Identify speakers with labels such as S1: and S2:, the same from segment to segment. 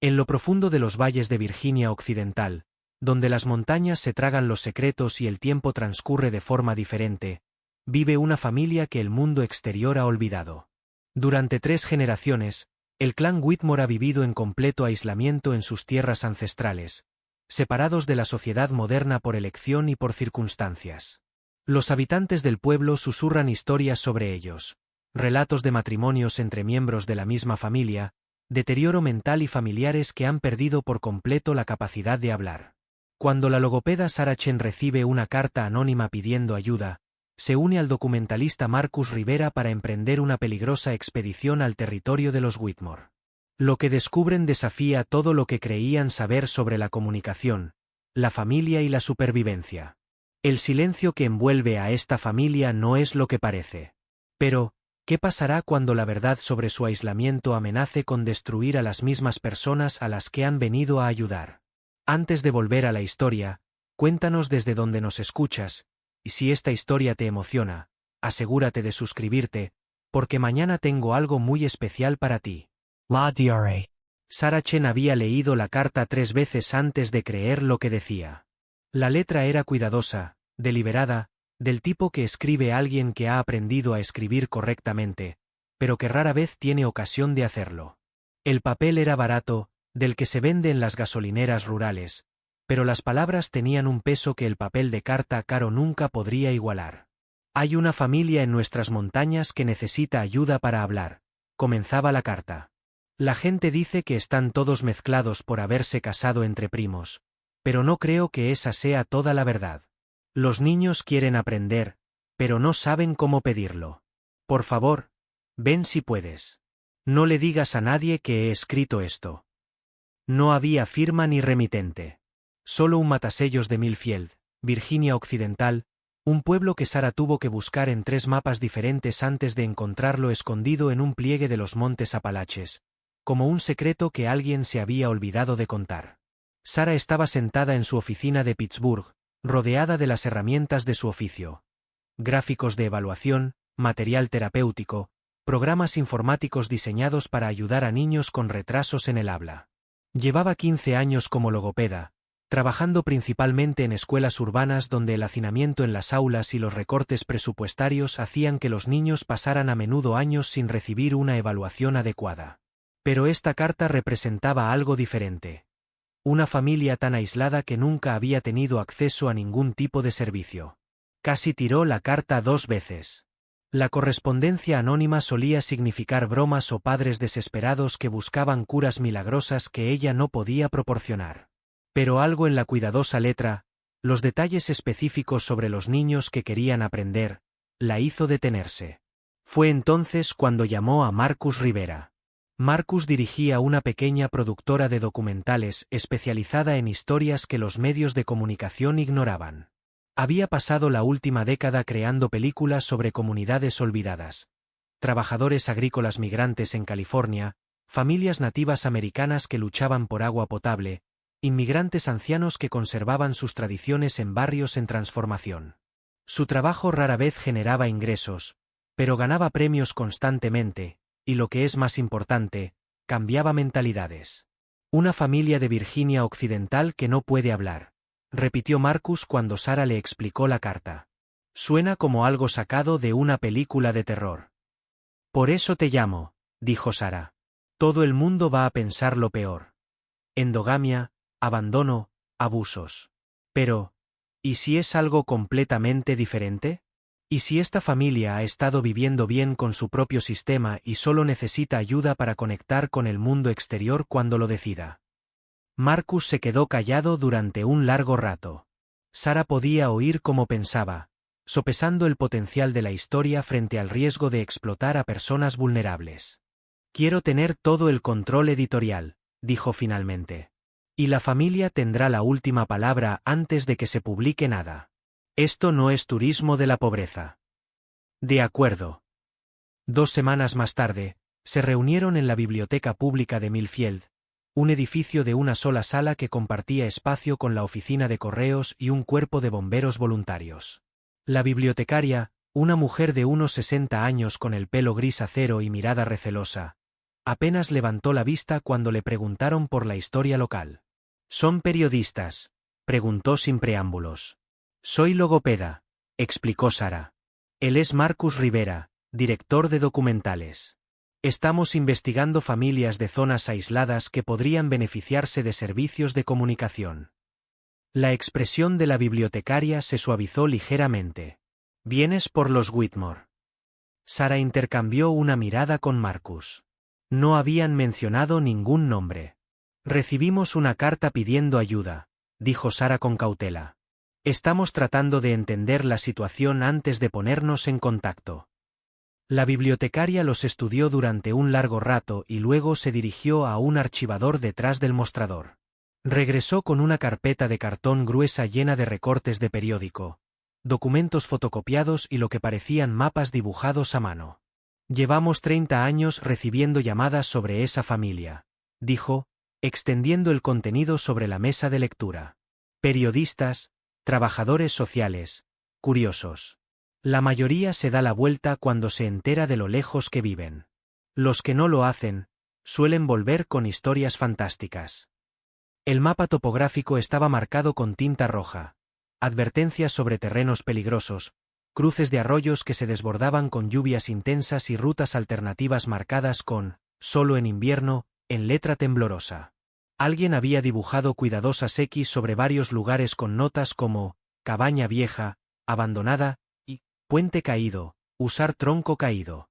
S1: En lo profundo de los valles de Virginia Occidental, donde las montañas se tragan los secretos y el tiempo transcurre de forma diferente, vive una familia que el mundo exterior ha olvidado. Durante 3 generaciones, el clan Whitmore ha vivido en completo aislamiento en sus tierras ancestrales, separados de la sociedad moderna por elección y por circunstancias. Los habitantes del pueblo susurran historias sobre ellos, relatos de matrimonios entre miembros de la misma familia, deterioro mental y familiares que han perdido por completo la capacidad de hablar. Cuando la logopeda Sarah Chen recibe una carta anónima pidiendo ayuda, se une al documentalista Marcus Rivera para emprender una peligrosa expedición al territorio de los Whitmore. Lo que descubren desafía todo lo que creían saber sobre la comunicación, la familia y la supervivencia. El silencio que envuelve a esta familia no es lo que parece. Pero, ¿qué pasará cuando la verdad sobre su aislamiento amenace con destruir a las mismas personas a las que han venido a ayudar? Antes de volver a la historia, cuéntanos desde dónde nos escuchas, y si esta historia te emociona, asegúrate de suscribirte, porque mañana tengo algo muy especial para ti.
S2: La DRA.
S1: Sarah Chen había leído la carta 3 veces antes de creer lo que decía. La letra era cuidadosa, deliberada, del tipo que escribe alguien que ha aprendido a escribir correctamente, pero que rara vez tiene ocasión de hacerlo. El papel era barato, del que se vende en las gasolineras rurales, pero las palabras tenían un peso que el papel de carta caro nunca podría igualar. Hay una familia en nuestras montañas que necesita ayuda para hablar, comenzaba la carta. La gente dice que están todos mezclados por haberse casado entre primos, pero no creo que esa sea toda la verdad. Los niños quieren aprender, pero no saben cómo pedirlo. Por favor, ven si puedes. No le digas a nadie que he escrito esto. No había firma ni remitente. Solo un matasellos de Millfield, Virginia Occidental, un pueblo que Sarah tuvo que buscar en 3 mapas diferentes antes de encontrarlo escondido en un pliegue de los montes Apalaches, como un secreto que alguien se había olvidado de contar. Sarah estaba sentada en su oficina de Pittsburgh, rodeada de las herramientas de su oficio. Gráficos de evaluación, material terapéutico, programas informáticos diseñados para ayudar a niños con retrasos en el habla. Llevaba 15 años como logopeda, trabajando principalmente en escuelas urbanas donde el hacinamiento en las aulas y los recortes presupuestarios hacían que los niños pasaran a menudo años sin recibir una evaluación adecuada. Pero esta carta representaba algo diferente. Una familia tan aislada que nunca había tenido acceso a ningún tipo de servicio. Casi tiró la carta 2 veces. La correspondencia anónima solía significar bromas o padres desesperados que buscaban curas milagrosas que ella no podía proporcionar. Pero algo en la cuidadosa letra, los detalles específicos sobre los niños que querían aprender, la hizo detenerse. Fue entonces cuando llamó a Marcus Rivera. Marcus dirigía una pequeña productora de documentales especializada en historias que los medios de comunicación ignoraban. Había pasado la última década creando películas sobre comunidades olvidadas, trabajadores agrícolas migrantes en California, familias nativas americanas que luchaban por agua potable, inmigrantes ancianos que conservaban sus tradiciones en barrios en transformación. Su trabajo rara vez generaba ingresos, pero ganaba premios constantemente, y lo que es más importante, cambiaba mentalidades. Una familia de Virginia Occidental que no puede hablar, repitió Marcus cuando Sarah le explicó la carta. Suena como algo sacado de una película de terror. Por eso te llamo, dijo Sarah. Todo el mundo va a pensar lo peor. Endogamia, abandono, abusos. Pero, ¿y si es algo completamente diferente? ¿Y si esta familia ha estado viviendo bien con su propio sistema y solo necesita ayuda para conectar con el mundo exterior cuando lo decida? Marcus se quedó callado durante un largo rato. Sarah podía oír cómo pensaba, sopesando el potencial de la historia frente al riesgo de explotar a personas vulnerables. Quiero tener todo el control editorial, dijo finalmente. Y la familia tendrá la última palabra antes de que se publique nada. Esto no es turismo de la pobreza. De acuerdo. 2 semanas más tarde, se reunieron en la biblioteca pública de Millfield, un edificio de una sola sala que compartía espacio con la oficina de correos y un cuerpo de bomberos voluntarios. La bibliotecaria, una mujer de unos 60 años con el pelo gris acero y mirada recelosa, Apenas levantó la vista cuando le preguntaron por la historia local. ¿Son periodistas?, preguntó sin preámbulos. Soy logopeda, explicó Sara. Él es Marcus Rivera, director de documentales. Estamos investigando familias de zonas aisladas que podrían beneficiarse de servicios de comunicación. La expresión de la bibliotecaria se suavizó ligeramente. ¿Vienes por los Whitmore? Sara intercambió una mirada con Marcus. No habían mencionado ningún nombre. Recibimos una carta pidiendo ayuda, dijo Sara con cautela. Estamos tratando de entender la situación antes de ponernos en contacto. La bibliotecaria los estudió durante un largo rato y luego se dirigió a un archivador detrás del mostrador. Regresó con una carpeta de cartón gruesa llena de recortes de periódico, documentos fotocopiados y lo que parecían mapas dibujados a mano. Llevamos 30 años recibiendo llamadas sobre esa familia, dijo, extendiendo el contenido sobre la mesa de lectura. Periodistas, trabajadores sociales, curiosos. La mayoría se da la vuelta cuando se entera de lo lejos que viven. Los que no lo hacen, suelen volver con historias fantásticas. El mapa topográfico estaba marcado con tinta roja. Advertencias sobre terrenos peligrosos, cruces de arroyos que se desbordaban con lluvias intensas y rutas alternativas marcadas con, solo en invierno, en letra temblorosa. Alguien había dibujado cuidadosas X sobre varios lugares con notas como, cabaña vieja, abandonada, y, puente caído, usar tronco caído.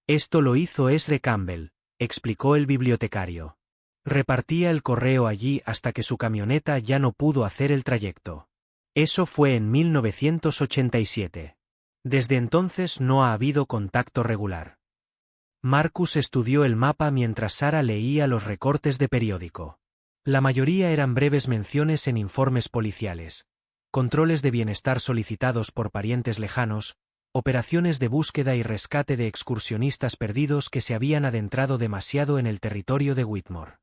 S1: Esto lo hizo Ezra Campbell, explicó el bibliotecario. Repartía el correo allí hasta que su camioneta ya no pudo hacer el trayecto. Eso fue en 1987. Desde entonces no ha habido contacto regular. Marcus estudió el mapa mientras Sara leía los recortes de periódico. La mayoría eran breves menciones en informes policiales, controles de bienestar solicitados por parientes lejanos, operaciones de búsqueda y rescate de excursionistas perdidos que se habían adentrado demasiado en el territorio de Whitmore.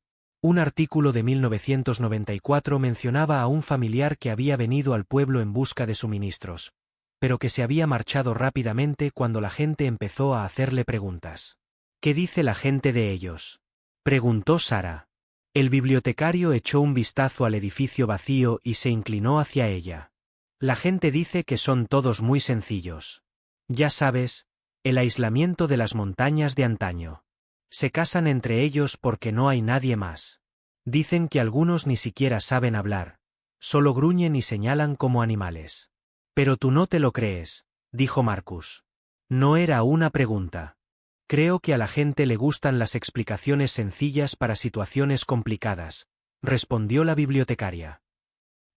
S1: Un artículo de 1994 mencionaba a un familiar que había venido al pueblo en busca de suministros, pero que se había marchado rápidamente cuando la gente empezó a hacerle preguntas. ¿Qué dice la gente de ellos?, preguntó Sara. El bibliotecario echó un vistazo al edificio vacío y se inclinó hacia ella. La gente dice que son todos muy sencillos. Ya sabes, el aislamiento de las montañas de antaño. Se casan entre ellos porque no hay nadie más. Dicen que algunos ni siquiera saben hablar, solo gruñen y señalan como animales. Pero tú no te lo crees, dijo Marcus. No era una pregunta. Creo que a la gente le gustan las explicaciones sencillas para situaciones complicadas, respondió la bibliotecaria.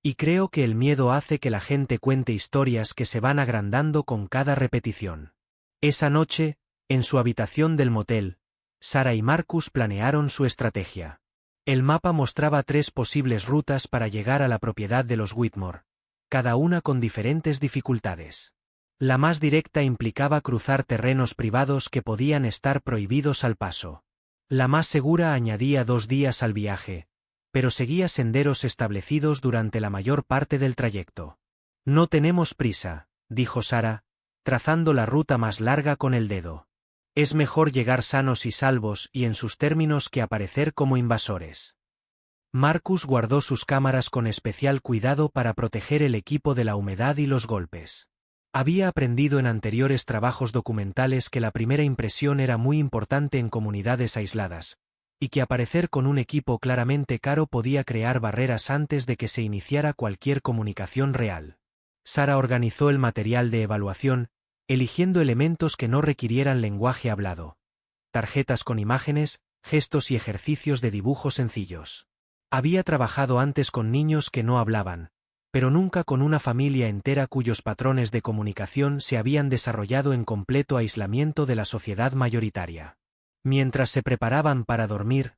S1: Y creo que el miedo hace que la gente cuente historias que se van agrandando con cada repetición. Esa noche, en su habitación del motel, Sara y Marcus planearon su estrategia. El mapa mostraba 3 posibles rutas para llegar a la propiedad de los Whitmore, cada una con diferentes dificultades. La más directa implicaba cruzar terrenos privados que podían estar prohibidos al paso. La más segura añadía 2 días al viaje, pero seguía senderos establecidos durante la mayor parte del trayecto. No tenemos prisa, dijo Sara, trazando la ruta más larga con el dedo. Es mejor llegar sanos y salvos y en sus términos que aparecer como invasores. Marcus guardó sus cámaras con especial cuidado para proteger el equipo de la humedad y los golpes. Había aprendido en anteriores trabajos documentales que la primera impresión era muy importante en comunidades aisladas, y que aparecer con un equipo claramente caro podía crear barreras antes de que se iniciara cualquier comunicación real. Sara organizó el material de evaluación, eligiendo elementos que no requirieran lenguaje hablado. Tarjetas con imágenes, gestos y ejercicios de dibujo sencillos. Había trabajado antes con niños que no hablaban, pero nunca con una familia entera cuyos patrones de comunicación se habían desarrollado en completo aislamiento de la sociedad mayoritaria. Mientras se preparaban para dormir,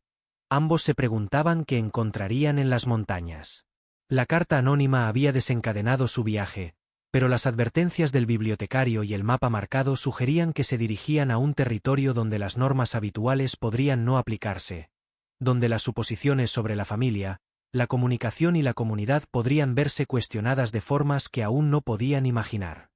S1: ambos se preguntaban qué encontrarían en las montañas. La carta anónima había desencadenado su viaje, pero las advertencias del bibliotecario y el mapa marcado sugerían que se dirigían a un territorio donde las normas habituales podrían no aplicarse, donde las suposiciones sobre la familia, la comunicación y la comunidad podrían verse cuestionadas de formas que aún no podían imaginar.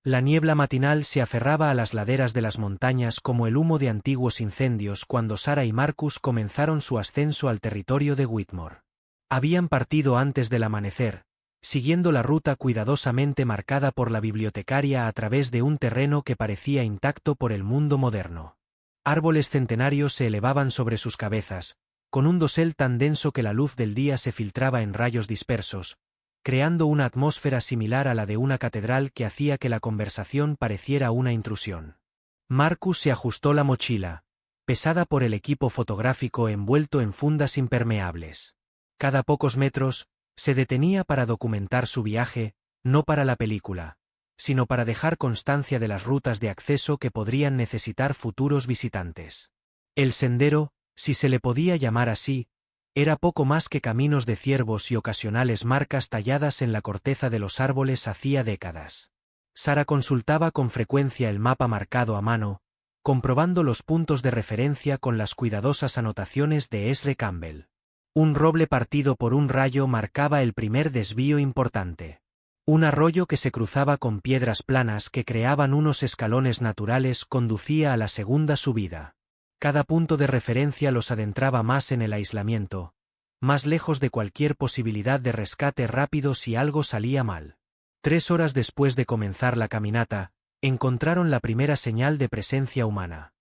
S1: La niebla matinal se aferraba a las laderas de las montañas como el humo de antiguos incendios cuando Sarah y Marcus comenzaron su ascenso al territorio de Whitmore. Habían partido antes del amanecer, siguiendo la ruta cuidadosamente marcada por la bibliotecaria a través de un terreno que parecía intacto por el mundo moderno. Árboles centenarios se elevaban sobre sus cabezas, con un dosel tan denso que la luz del día se filtraba en rayos dispersos, creando una atmósfera similar a la de una catedral que hacía que la conversación pareciera una intrusión. Marcus se ajustó la mochila, pesada por el equipo fotográfico envuelto en fundas impermeables. Cada pocos metros, se detenía para documentar su viaje, no para la película, sino para dejar constancia de las rutas de acceso que podrían necesitar futuros visitantes. El sendero, si se le podía llamar así, era poco más que caminos de ciervos y ocasionales marcas talladas en la corteza de los árboles hacía décadas. Sarah consultaba con frecuencia el mapa marcado a mano, comprobando los puntos de referencia con las cuidadosas anotaciones de Ezra Campbell. Un roble partido por un rayo marcaba el primer desvío importante. Un arroyo que se cruzaba con piedras planas que creaban unos escalones naturales conducía a la segunda subida. Cada punto de referencia los adentraba más en el aislamiento, más lejos de cualquier posibilidad de rescate rápido si algo salía mal. 3 horas después de comenzar la caminata, encontraron la primera señal de presencia humana.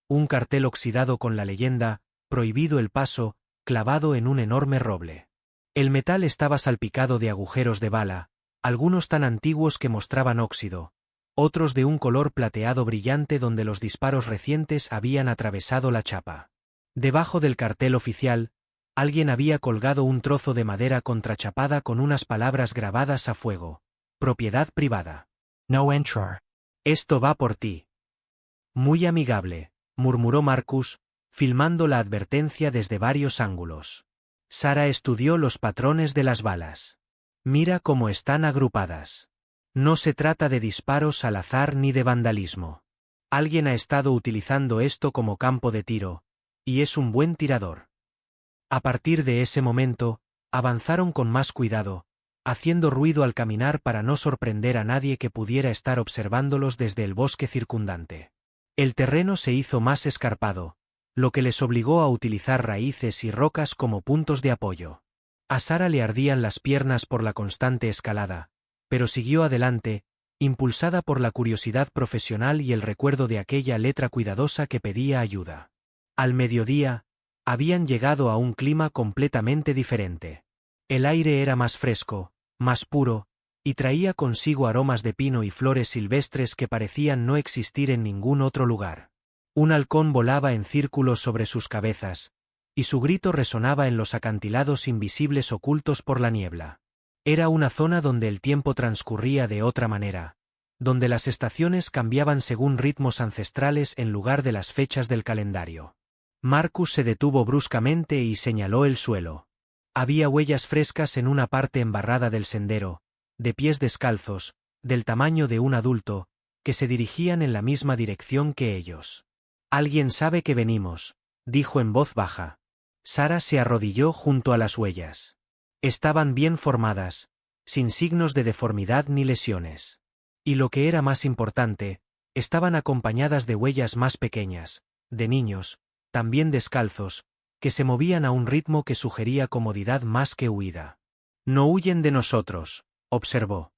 S1: Un cartel oxidado con la leyenda, «Prohibido el paso», clavado en un enorme roble. El metal estaba salpicado de agujeros de bala, algunos tan antiguos que mostraban óxido, otros de un color plateado brillante donde los disparos recientes habían atravesado la chapa. Debajo del cartel oficial, alguien había colgado un trozo de madera contrachapada con unas palabras grabadas a fuego. Propiedad privada. No entrar. Esto va por ti. Muy amigable, murmuró Marcus, filmando la advertencia desde varios ángulos. Sarah estudió los patrones de las balas. Mira cómo están agrupadas. No se trata de disparos al azar ni de vandalismo. Alguien ha estado utilizando esto como campo de tiro, y es un buen tirador. A partir de ese momento, avanzaron con más cuidado, haciendo ruido al caminar para no sorprender a nadie que pudiera estar observándolos desde el bosque circundante. El terreno se hizo más escarpado, lo que les obligó a utilizar raíces y rocas como puntos de apoyo. A Sarah le ardían las piernas por la constante escalada, pero siguió adelante, impulsada por la curiosidad profesional y el recuerdo de aquella letra cuidadosa que pedía ayuda. Al mediodía, habían llegado a un clima completamente diferente. El aire era más fresco, más puro, y traía consigo aromas de pino y flores silvestres que parecían no existir en ningún otro lugar. Un halcón volaba en círculos sobre sus cabezas, y su grito resonaba en los acantilados invisibles ocultos por la niebla. Era una zona donde el tiempo transcurría de otra manera, donde las estaciones cambiaban según ritmos ancestrales en lugar de las fechas del calendario. Marcus se detuvo bruscamente y señaló el suelo. Había huellas frescas en una parte embarrada del sendero, de pies descalzos, del tamaño de un adulto, que se dirigían en la misma dirección que ellos. «Alguien sabe que venimos», dijo en voz baja. Sarah se arrodilló junto a las huellas. Estaban bien formadas, sin signos de deformidad ni lesiones. Y lo que era más importante, estaban acompañadas de huellas más pequeñas, de niños, también descalzos, que se movían a un ritmo que sugería comodidad más que huida. «No huyen de nosotros», observó.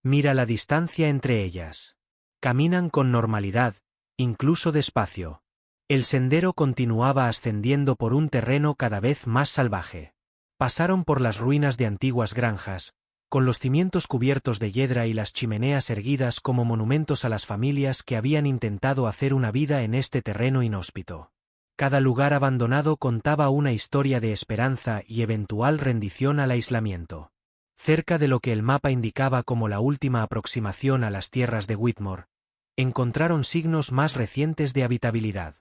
S1: «Mira la distancia entre ellas. Caminan con normalidad, incluso despacio». El sendero continuaba ascendiendo por un terreno cada vez más salvaje. Pasaron por las ruinas de antiguas granjas, con los cimientos cubiertos de hiedra y las chimeneas erguidas como monumentos a las familias que habían intentado hacer una vida en este terreno inhóspito. Cada lugar abandonado contaba una historia de esperanza y eventual rendición al aislamiento. Cerca de lo que el mapa indicaba como la última aproximación a las tierras de Whitmore, encontraron signos más recientes de habitabilidad.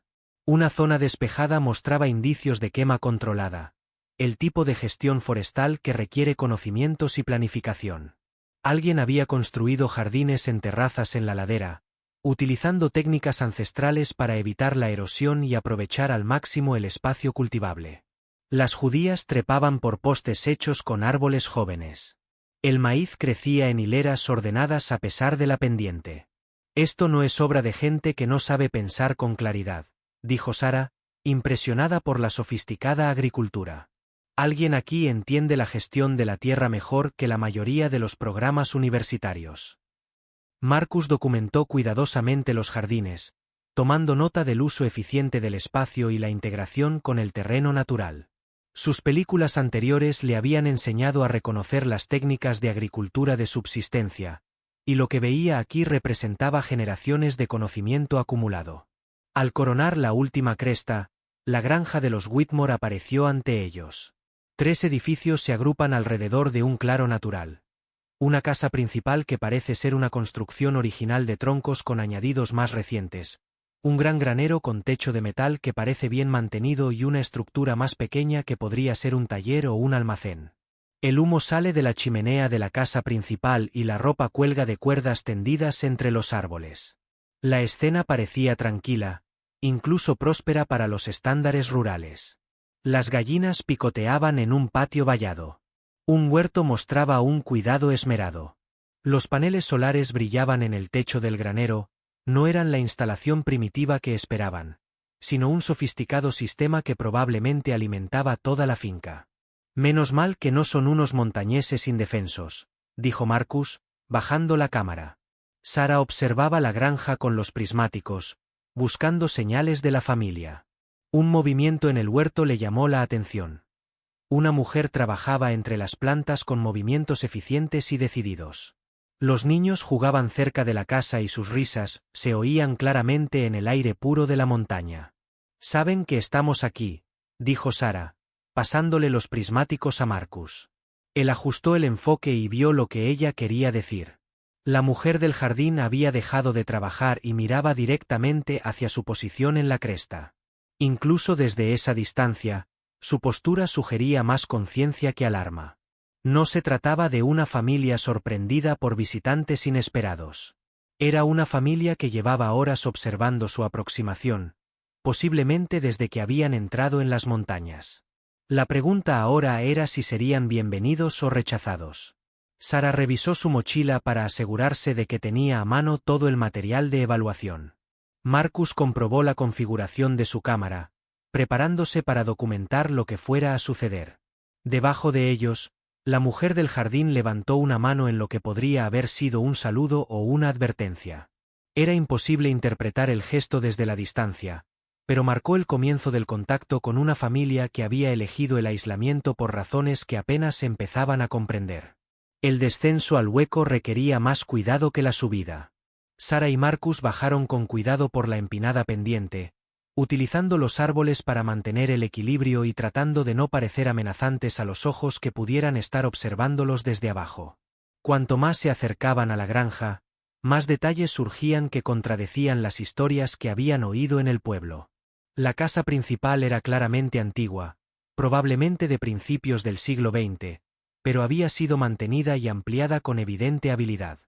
S1: Una zona despejada mostraba indicios de quema controlada, el tipo de gestión forestal que requiere conocimientos y planificación. Alguien había construido jardines en terrazas en la ladera, utilizando técnicas ancestrales para evitar la erosión y aprovechar al máximo el espacio cultivable. Las judías trepaban por postes hechos con árboles jóvenes. El maíz crecía en hileras ordenadas a pesar de la pendiente. Esto no es obra de gente que no sabe pensar con claridad, dijo Sara, impresionada por la sofisticada agricultura. Alguien aquí entiende la gestión de la tierra mejor que la mayoría de los programas universitarios. Marcus documentó cuidadosamente los jardines, tomando nota del uso eficiente del espacio y la integración con el terreno natural. Sus películas anteriores le habían enseñado a reconocer las técnicas de agricultura de subsistencia, y lo que veía aquí representaba generaciones de conocimiento acumulado. Al coronar la última cresta, la granja de los Whitmore apareció ante ellos. 3 edificios se agrupan alrededor de un claro natural. Una casa principal que parece ser una construcción original de troncos con añadidos más recientes. Un gran granero con techo de metal que parece bien mantenido y una estructura más pequeña que podría ser un taller o un almacén. El humo sale de la chimenea de la casa principal y la ropa cuelga de cuerdas tendidas entre los árboles. La escena parecía tranquila, incluso próspera para los estándares rurales. Las gallinas picoteaban en un patio vallado. Un huerto mostraba un cuidado esmerado. Los paneles solares brillaban en el techo del granero. No eran la instalación primitiva que esperaban, sino un sofisticado sistema que probablemente alimentaba toda la finca. Menos mal que no son unos montañeses indefensos, dijo Marcus, bajando la cámara. Sara observaba la granja con los prismáticos, buscando señales de la familia. Un movimiento en el huerto le llamó la atención. Una mujer trabajaba entre las plantas con movimientos eficientes y decididos. Los niños jugaban cerca de la casa y sus risas se oían claramente en el aire puro de la montaña. «Saben que estamos aquí», dijo Sara, pasándole los prismáticos a Marcus. Él ajustó el enfoque y vio lo que ella quería decir. La mujer del jardín había dejado de trabajar y miraba directamente hacia su posición en la cresta. Incluso desde esa distancia, su postura sugería más conciencia que alarma. No se trataba de una familia sorprendida por visitantes inesperados. Era una familia que llevaba horas observando su aproximación, posiblemente desde que habían entrado en las montañas. La pregunta ahora era si serían bienvenidos o rechazados. Sara revisó su mochila para asegurarse de que tenía a mano todo el material de evaluación. Marcus comprobó la configuración de su cámara, preparándose para documentar lo que fuera a suceder. Debajo de ellos, la mujer del jardín levantó una mano en lo que podría haber sido un saludo o una advertencia. Era imposible interpretar el gesto desde la distancia, pero marcó el comienzo del contacto con una familia que había elegido el aislamiento por razones que apenas empezaban a comprender. El descenso al hueco requería más cuidado que la subida. Sara y Marcus bajaron con cuidado por la empinada pendiente, utilizando los árboles para mantener el equilibrio y tratando de no parecer amenazantes a los ojos que pudieran estar observándolos desde abajo. Cuanto más se acercaban a la granja, más detalles surgían que contradecían las historias que habían oído en el pueblo. La casa principal era claramente antigua, probablemente de principios del siglo XX, pero había sido mantenida y ampliada con evidente habilidad.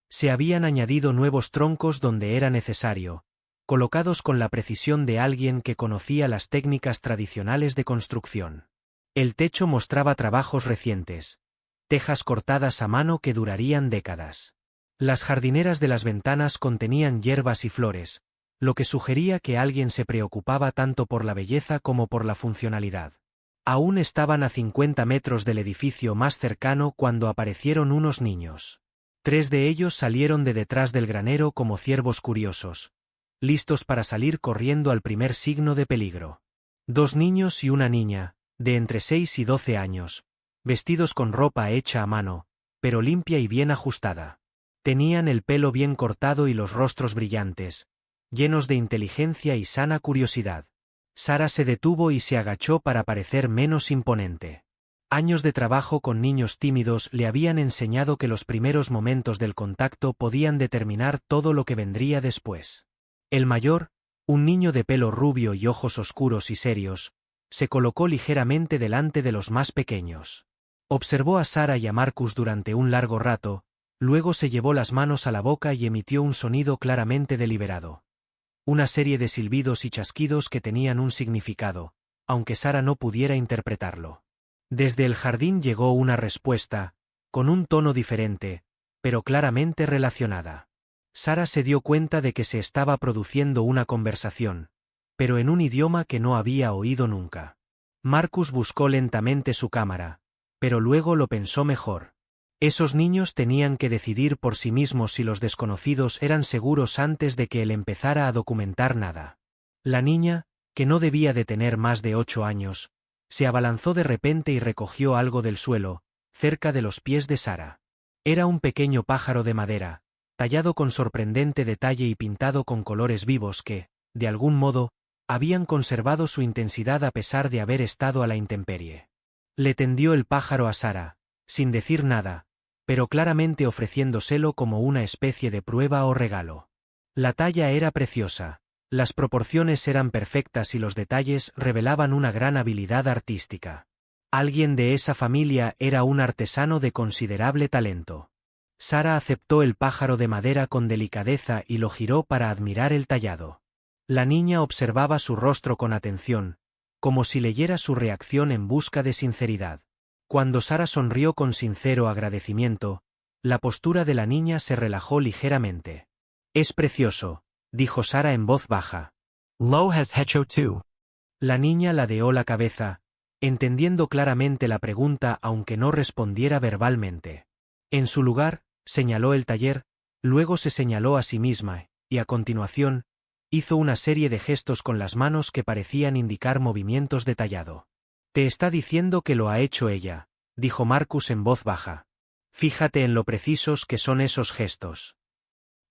S1: Se habían añadido nuevos troncos donde era necesario, colocados con la precisión de alguien que conocía las técnicas tradicionales de construcción. El techo mostraba trabajos recientes, tejas cortadas a mano que durarían décadas. Las jardineras de las ventanas contenían hierbas y flores, lo que sugería que alguien se preocupaba tanto por la belleza como por la funcionalidad. Aún estaban a 50 metros del edificio más cercano cuando aparecieron unos niños. 3 de ellos salieron de detrás del granero como ciervos curiosos, listos para salir corriendo al primer signo de peligro. 2 niños y una niña, de entre 6 y 12 años, vestidos con ropa hecha a mano, pero limpia y bien ajustada. Tenían el pelo bien cortado y los rostros brillantes, llenos de inteligencia y sana curiosidad. Sara se detuvo y se agachó para parecer menos imponente. Años de trabajo con niños tímidos le habían enseñado que los primeros momentos del contacto podían determinar todo lo que vendría después. El mayor, un niño de pelo rubio y ojos oscuros y serios, se colocó ligeramente delante de los más pequeños. Observó a Sara y a Marcus durante un largo rato, luego se llevó las manos a la boca y emitió un sonido claramente deliberado. Una serie de silbidos y chasquidos que tenían un significado, aunque Sara no pudiera interpretarlo. Desde el jardín llegó una respuesta, con un tono diferente, pero claramente relacionada. Sara se dio cuenta de que se estaba produciendo una conversación, pero en un idioma que no había oído nunca. Marcus buscó lentamente su cámara, pero luego lo pensó mejor. Esos niños tenían que decidir por sí mismos si los desconocidos eran seguros antes de que él empezara a documentar nada. La niña, que no debía de tener más de 8 años, se abalanzó de repente y recogió algo del suelo, cerca de los pies de Sara. Era un pequeño pájaro de madera, tallado con sorprendente detalle y pintado con colores vivos que, de algún modo, habían conservado su intensidad a pesar de haber estado a la intemperie. Le tendió el pájaro a Sara, sin decir nada, pero claramente ofreciéndoselo como una especie de prueba o regalo. La talla era preciosa, las proporciones eran perfectas y los detalles revelaban una gran habilidad artística. Alguien de esa familia era un artesano de considerable talento. Sara aceptó el pájaro de madera con delicadeza y lo giró para admirar el tallado. La niña observaba su rostro con atención, como si leyera su reacción en busca de sinceridad. Cuando Sara sonrió con sincero agradecimiento, la postura de la niña se relajó ligeramente. «Es precioso», dijo Sara en voz baja.
S2: Lo has hecho tú.
S1: La niña ladeó la cabeza, entendiendo claramente la pregunta aunque no respondiera verbalmente. En su lugar, señaló el taller, luego se señaló a sí misma, y a continuación, hizo una serie de gestos con las manos que parecían indicar movimientos de tallado. «Te está diciendo que lo ha hecho ella», dijo Marcus en voz baja. «Fíjate en lo precisos que son esos gestos».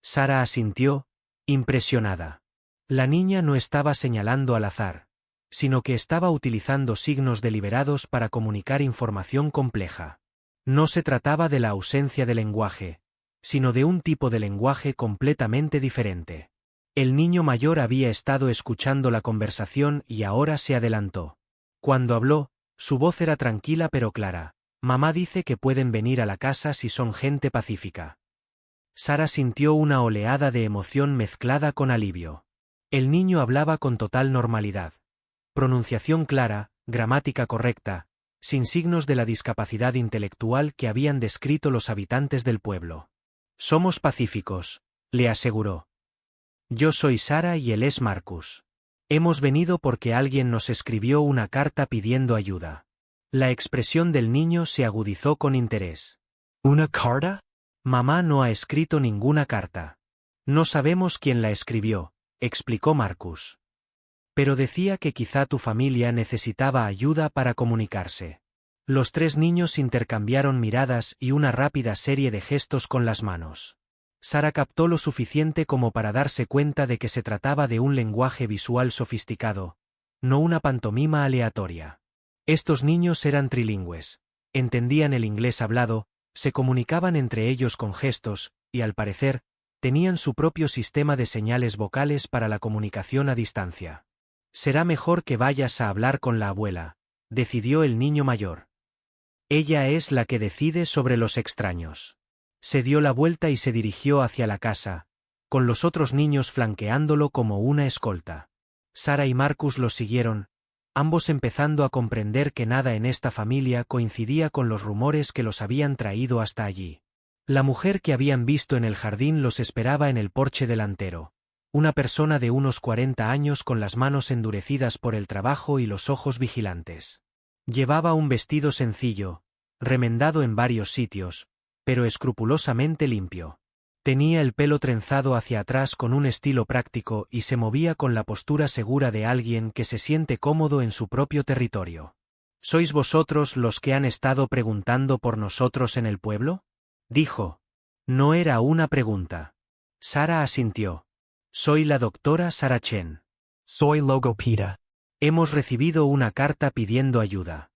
S1: Sara asintió, impresionada. La niña no estaba señalando al azar, sino que estaba utilizando signos deliberados para comunicar información compleja. No se trataba de la ausencia de lenguaje, sino de un tipo de lenguaje completamente diferente. El niño mayor había estado escuchando la conversación y ahora se adelantó. Cuando habló, su voz era tranquila pero clara. «Mamá dice que pueden venir a la casa si son gente pacífica». Sara sintió una oleada de emoción mezclada con alivio. El niño hablaba con total normalidad. Pronunciación clara, gramática correcta, sin signos de la discapacidad intelectual que habían descrito los habitantes del pueblo. «Somos pacíficos», le aseguró. «Yo soy Sara y él es Marcus. Hemos venido porque alguien nos escribió una carta pidiendo ayuda». La expresión del niño se agudizó con interés.
S2: ¿Una carta?
S1: «Mamá no ha escrito ninguna carta. No sabemos quién la escribió», explicó Marcus. «Pero decía que quizá tu familia necesitaba ayuda para comunicarse». Los 3 niños intercambiaron miradas y una rápida serie de gestos con las manos. Sara captó lo suficiente como para darse cuenta de que se trataba de un lenguaje visual sofisticado, no una pantomima aleatoria. Estos niños eran trilingües, entendían el inglés hablado, se comunicaban entre ellos con gestos, y al parecer, tenían su propio sistema de señales vocales para la comunicación a distancia. «Será mejor que vayas a hablar con la abuela», decidió el niño mayor. «Ella es la que decide sobre los extraños». Se dio la vuelta y se dirigió hacia la casa, con los otros niños flanqueándolo como una escolta. Sara y Marcus los siguieron, ambos empezando a comprender que nada en esta familia coincidía con los rumores que los habían traído hasta allí. La mujer que habían visto en el jardín los esperaba en el porche delantero, una persona de unos 40 años con las manos endurecidas por el trabajo y los ojos vigilantes. Llevaba un vestido sencillo, remendado en varios sitios, pero escrupulosamente limpio. Tenía el pelo trenzado hacia atrás con un estilo práctico y se movía con la postura segura de alguien que se siente cómodo en su propio territorio. «¿Sois vosotros los que han estado preguntando por nosotros en el pueblo?», dijo. No era una pregunta. Sara asintió. «Soy la doctora Sara Chen.
S2: Soy logopeda.
S1: Hemos recibido una carta pidiendo ayuda».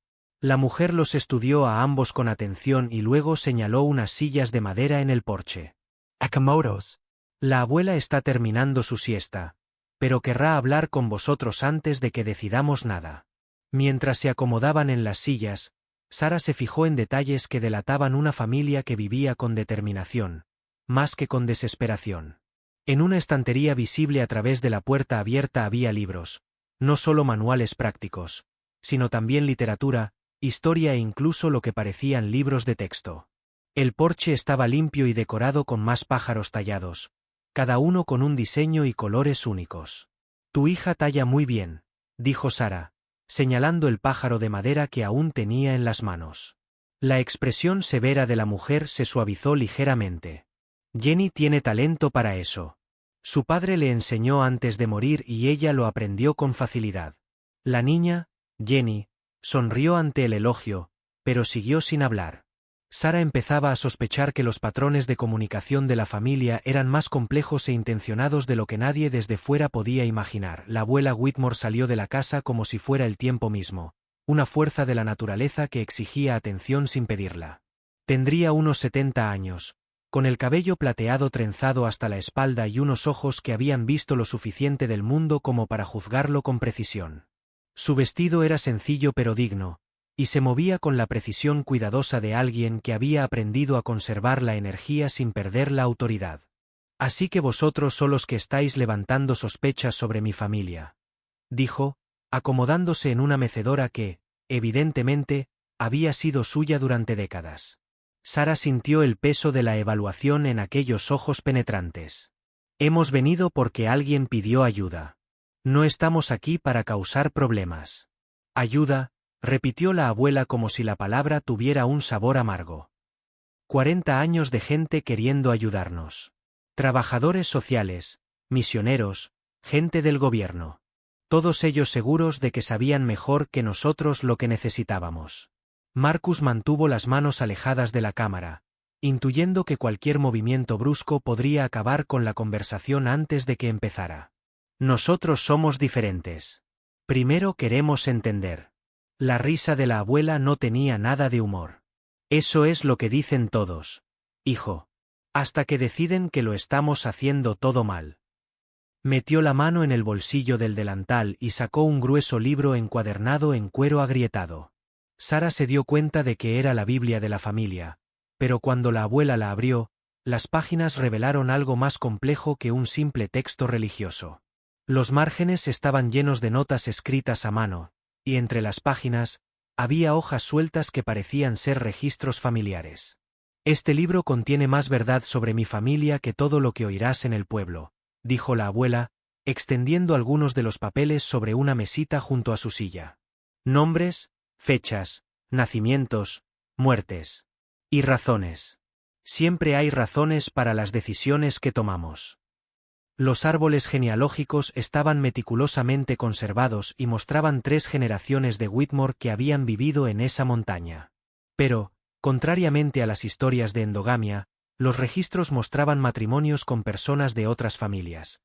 S1: La mujer los estudió a ambos con atención y luego señaló unas sillas de madera en el porche.
S2: «Akamotos».
S1: «La abuela está terminando su siesta, pero querrá hablar con vosotros antes de que decidamos nada». Mientras se acomodaban en las sillas, Sara se fijó en detalles que delataban una familia que vivía con determinación, más que con desesperación. En una estantería visible a través de la puerta abierta había libros, no solo manuales prácticos, sino también literatura, historia e incluso lo que parecían libros de texto. El porche estaba limpio y decorado con más pájaros tallados, cada uno con un diseño y colores únicos. Tu hija talla muy bien, dijo Sara, señalando el pájaro de madera que aún tenía en las manos. La expresión severa de la mujer se suavizó ligeramente. Jenny tiene talento para eso. Su padre le enseñó antes de morir y ella lo aprendió con facilidad. La niña, Jenny, sonrió ante el elogio, pero siguió sin hablar. Sara empezaba a sospechar que los patrones de comunicación de la familia eran más complejos e intencionados de lo que nadie desde fuera podía imaginar. La abuela Whitmore salió de la casa como si fuera el tiempo mismo, una fuerza de la naturaleza que exigía atención sin pedirla. Tendría unos 70 años, con el cabello plateado trenzado hasta la espalda y unos ojos que habían visto lo suficiente del mundo como para juzgarlo con precisión. Su vestido era sencillo pero digno, y se movía con la precisión cuidadosa de alguien que había aprendido a conservar la energía sin perder la autoridad. Así que vosotros sois los que estáis levantando sospechas sobre mi familia, dijo, acomodándose en una mecedora que, evidentemente, había sido suya durante décadas. Sara sintió el peso de la evaluación en aquellos ojos penetrantes. Hemos venido porque alguien pidió ayuda. No estamos aquí para causar problemas. Ayuda, repitió la abuela como si la palabra tuviera un sabor amargo. 40 años de gente queriendo ayudarnos. Trabajadores sociales, misioneros, gente del gobierno. Todos ellos seguros de que sabían mejor que nosotros lo que necesitábamos. Marcus mantuvo las manos alejadas de la cámara, intuyendo que cualquier movimiento brusco podría acabar con la conversación antes de que empezara. Nosotros somos diferentes. Primero queremos entender. La risa de la abuela no tenía nada de humor. Eso es lo que dicen todos, hijo. Hasta que deciden que lo estamos haciendo todo mal. Metió la mano en el bolsillo del delantal y sacó un grueso libro encuadernado en cuero agrietado. Sara se dio cuenta de que era la Biblia de la familia, pero cuando la abuela la abrió, las páginas revelaron algo más complejo que un simple texto religioso. Los márgenes estaban llenos de notas escritas a mano, y entre las páginas, había hojas sueltas que parecían ser registros familiares. Este libro contiene más verdad sobre mi familia que todo lo que oirás en el pueblo, dijo la abuela, extendiendo algunos de los papeles sobre una mesita junto a su silla. Nombres, fechas, nacimientos, muertes. Y razones. Siempre hay razones para las decisiones que tomamos. Los árboles genealógicos estaban meticulosamente conservados y mostraban 3 generaciones de Whitmore que habían vivido en esa montaña. Pero, contrariamente a las historias de endogamia, los registros mostraban matrimonios con personas de otras familias.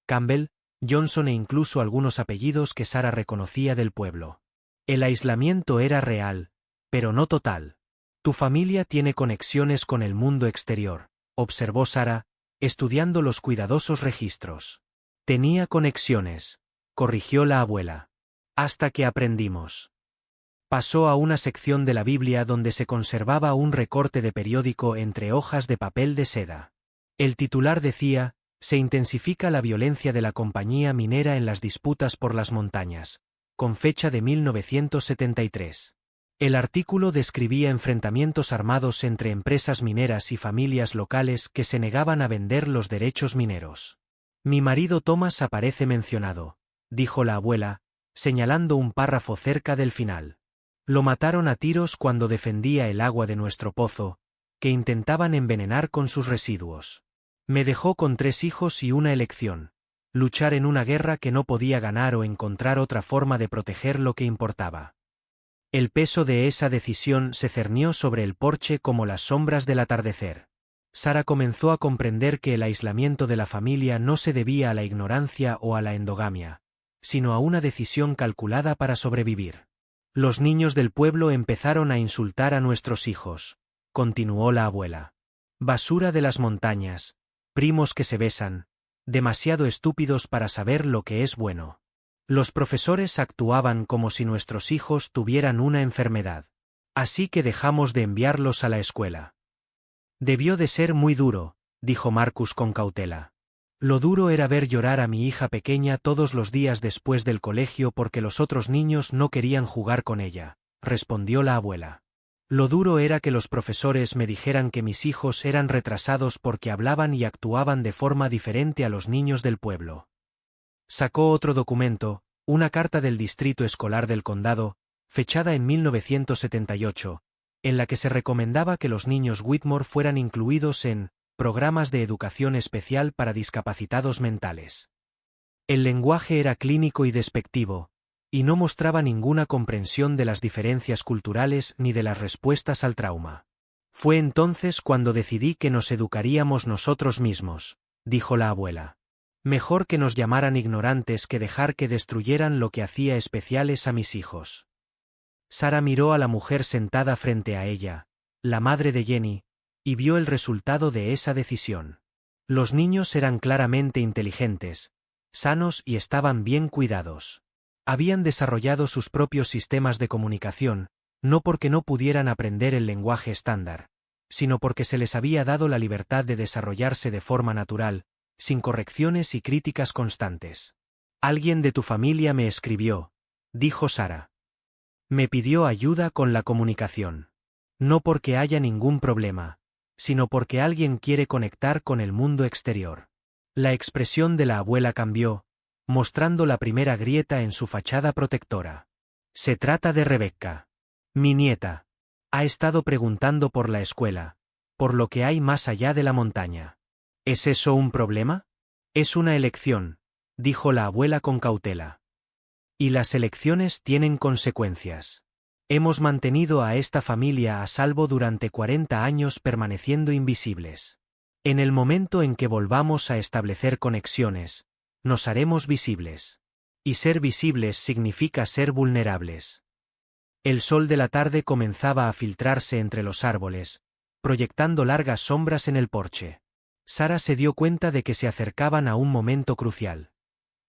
S1: Campbell, Johnson e incluso algunos apellidos que Sara reconocía del pueblo. El aislamiento era real, pero no total. Tu familia tiene conexiones con el mundo exterior, observó Sara, estudiando los cuidadosos registros. Tenía conexiones, corrigió la abuela. Hasta que aprendimos. Pasó a una sección de la Biblia donde se conservaba un recorte de periódico entre hojas de papel de seda. El titular decía, se intensifica la violencia de la compañía minera en las disputas por las montañas, con fecha de 1973. El artículo describía enfrentamientos armados entre empresas mineras y familias locales que se negaban a vender los derechos mineros. Mi marido Thomas aparece mencionado, dijo la abuela, señalando un párrafo cerca del final. Lo mataron a tiros cuando defendía el agua de nuestro pozo, que intentaban envenenar con sus residuos. Me dejó con 3 hijos y una elección: luchar en una guerra que no podía ganar o encontrar otra forma de proteger lo que importaba. El peso de esa decisión se cernió sobre el porche como las sombras del atardecer. Sara comenzó a comprender que el aislamiento de la familia no se debía a la ignorancia o a la endogamia, sino a una decisión calculada para sobrevivir. Los niños del pueblo empezaron a insultar a nuestros hijos, continuó la abuela. Basura de las montañas, primos que se besan, demasiado estúpidos para saber lo que es bueno. Los profesores actuaban como si nuestros hijos tuvieran una enfermedad. Así que dejamos de enviarlos a la escuela. Debió de ser muy duro, dijo Marcus con cautela. Lo duro era ver llorar a mi hija pequeña todos los días después del colegio porque los otros niños no querían jugar con ella, respondió la abuela. Lo duro era que los profesores me dijeran que mis hijos eran retrasados porque hablaban y actuaban de forma diferente a los niños del pueblo. Sacó otro documento, una carta del distrito escolar del condado, fechada en 1978, en la que se recomendaba que los niños Whitmore fueran incluidos en programas de educación especial para discapacitados mentales. El lenguaje era clínico y despectivo, y no mostraba ninguna comprensión de las diferencias culturales ni de las respuestas al trauma. Fue entonces cuando decidí que nos educaríamos nosotros mismos, dijo la abuela. Mejor que nos llamaran ignorantes que dejar que destruyeran lo que hacía especiales a mis hijos. Sara miró a la mujer sentada frente a ella, la madre de Jenny, y vio el resultado de esa decisión. Los niños eran claramente inteligentes, sanos y estaban bien cuidados. Habían desarrollado sus propios sistemas de comunicación, no porque no pudieran aprender el lenguaje estándar, sino porque se les había dado la libertad de desarrollarse de forma natural, sin correcciones y críticas constantes. Alguien de tu familia me escribió, dijo Sara. Me pidió ayuda con la comunicación. No porque haya ningún problema, sino porque alguien quiere conectar con el mundo exterior. La expresión de la abuela cambió, mostrando la primera grieta en su fachada protectora. Se trata de Rebecca. Mi nieta. Ha estado preguntando por la escuela, por lo que hay más allá de la montaña. ¿Es eso un problema? Es una elección, dijo la abuela con cautela. Y las elecciones tienen consecuencias. Hemos mantenido a esta familia a salvo durante 40 años permaneciendo invisibles. En el momento en que volvamos a establecer conexiones, nos haremos visibles. Y ser visibles significa ser vulnerables. El sol de la tarde comenzaba a filtrarse entre los árboles, proyectando largas sombras en el porche. Sara se dio cuenta de que se acercaban a un momento crucial.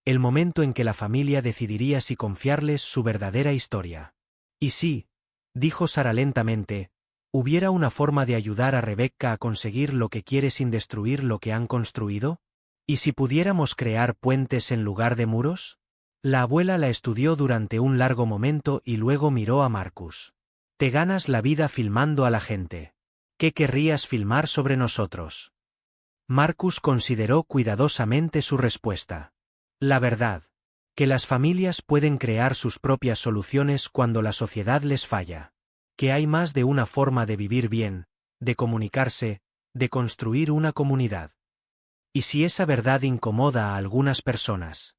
S1: El momento en que la familia decidiría si confiarles su verdadera historia. Y sí, dijo Sara lentamente, ¿hubiera una forma de ayudar a Rebecca a conseguir lo que quiere sin destruir lo que han construido? ¿Y si pudiéramos crear puentes en lugar de muros? La abuela la estudió durante un largo momento y luego miró a Marcus. Te ganas la vida filmando a la gente. ¿Qué querrías filmar sobre nosotros? Marcus consideró cuidadosamente su respuesta. La verdad. Que las familias pueden crear sus propias soluciones cuando la sociedad les falla. Que hay más de una forma de vivir bien, de comunicarse, de construir una comunidad. ¿Y si esa verdad incomoda a algunas personas?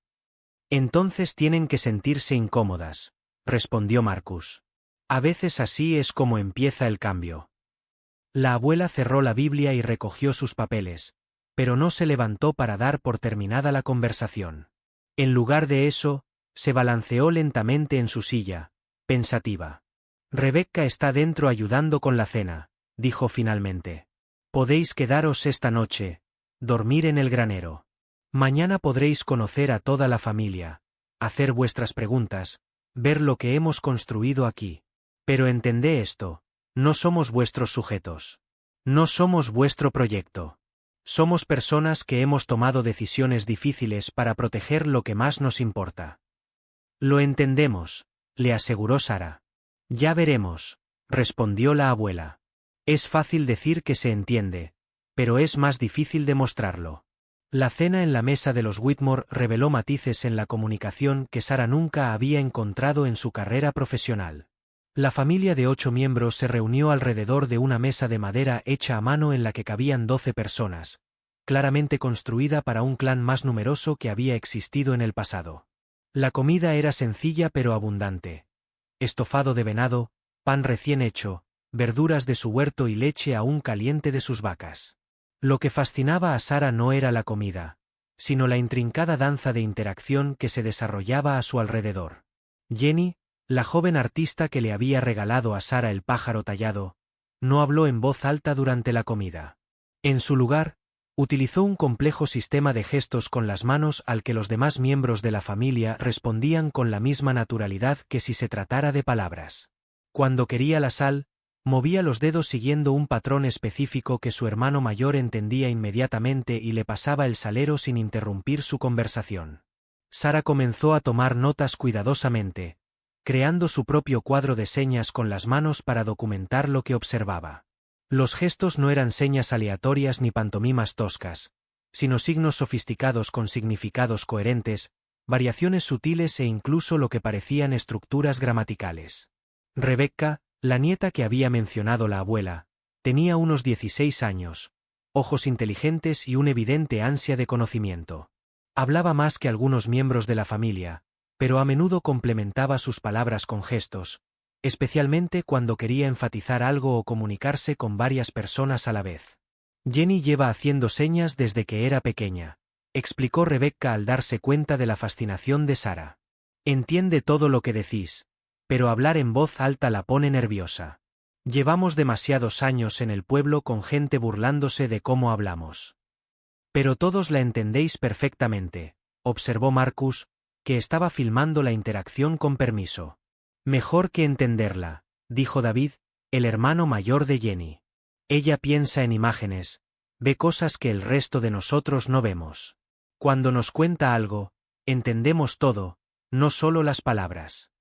S1: Entonces tienen que sentirse incómodas, respondió Marcus. A veces así es como empieza el cambio. La abuela cerró la Biblia y recogió sus papeles, pero no se levantó para dar por terminada la conversación. En lugar de eso, se balanceó lentamente en su silla, pensativa. Rebecca está dentro ayudando con la cena, dijo finalmente. Podéis quedaros esta noche, dormir en el granero. Mañana podréis conocer a toda la familia, hacer vuestras preguntas, ver lo que hemos construido aquí. Pero entended esto, no somos vuestros sujetos. No somos vuestro proyecto. Somos personas que hemos tomado decisiones difíciles para proteger lo que más nos importa. Lo entendemos, le aseguró Sara. Ya veremos, respondió la abuela. Es fácil decir que se entiende, pero es más difícil demostrarlo. La cena en la mesa de los Whitmore reveló matices en la comunicación que Sara nunca había encontrado en su carrera profesional. La familia de 8 miembros se reunió alrededor de una mesa de madera hecha a mano en la que cabían 12 personas, claramente construida para un clan más numeroso que había existido en el pasado. La comida era sencilla pero abundante. Estofado de venado, pan recién hecho, verduras de su huerto y leche aún caliente de sus vacas. Lo que fascinaba a Sara no era la comida, sino la intrincada danza de interacción que se desarrollaba a su alrededor. Jenny, la joven artista que le había regalado a Sara el pájaro tallado, no habló en voz alta durante la comida. En su lugar, utilizó un complejo sistema de gestos con las manos al que los demás miembros de la familia respondían con la misma naturalidad que si se tratara de palabras. Cuando quería la sal, movía los dedos siguiendo un patrón específico que su hermano mayor entendía inmediatamente y le pasaba el salero sin interrumpir su conversación. Sara comenzó a tomar notas cuidadosamente, creando su propio cuadro de señas con las manos para documentar lo que observaba. Los gestos no eran señas aleatorias ni pantomimas toscas, sino signos sofisticados con significados coherentes, variaciones sutiles e incluso lo que parecían estructuras gramaticales. Rebecca, la nieta que había mencionado la abuela, tenía unos 16 años, ojos inteligentes y una evidente ansia de conocimiento. Hablaba más que algunos miembros de la familia, pero a menudo complementaba sus palabras con gestos, especialmente cuando quería enfatizar algo o comunicarse con varias personas a la vez. Jenny lleva haciendo señas desde que era pequeña, explicó Rebecca al darse cuenta de la fascinación de Sarah. Entiende todo lo que decís, pero hablar en voz alta la pone nerviosa. Llevamos demasiados años en el pueblo con gente burlándose de cómo hablamos. Pero todos la entendéis perfectamente, observó Marcus, que estaba filmando la interacción con permiso. Mejor que entenderla, dijo David, el hermano mayor de Jenny. Ella piensa en imágenes, ve cosas que el resto de nosotros no vemos. Cuando nos cuenta algo, entendemos todo, no solo las palabras.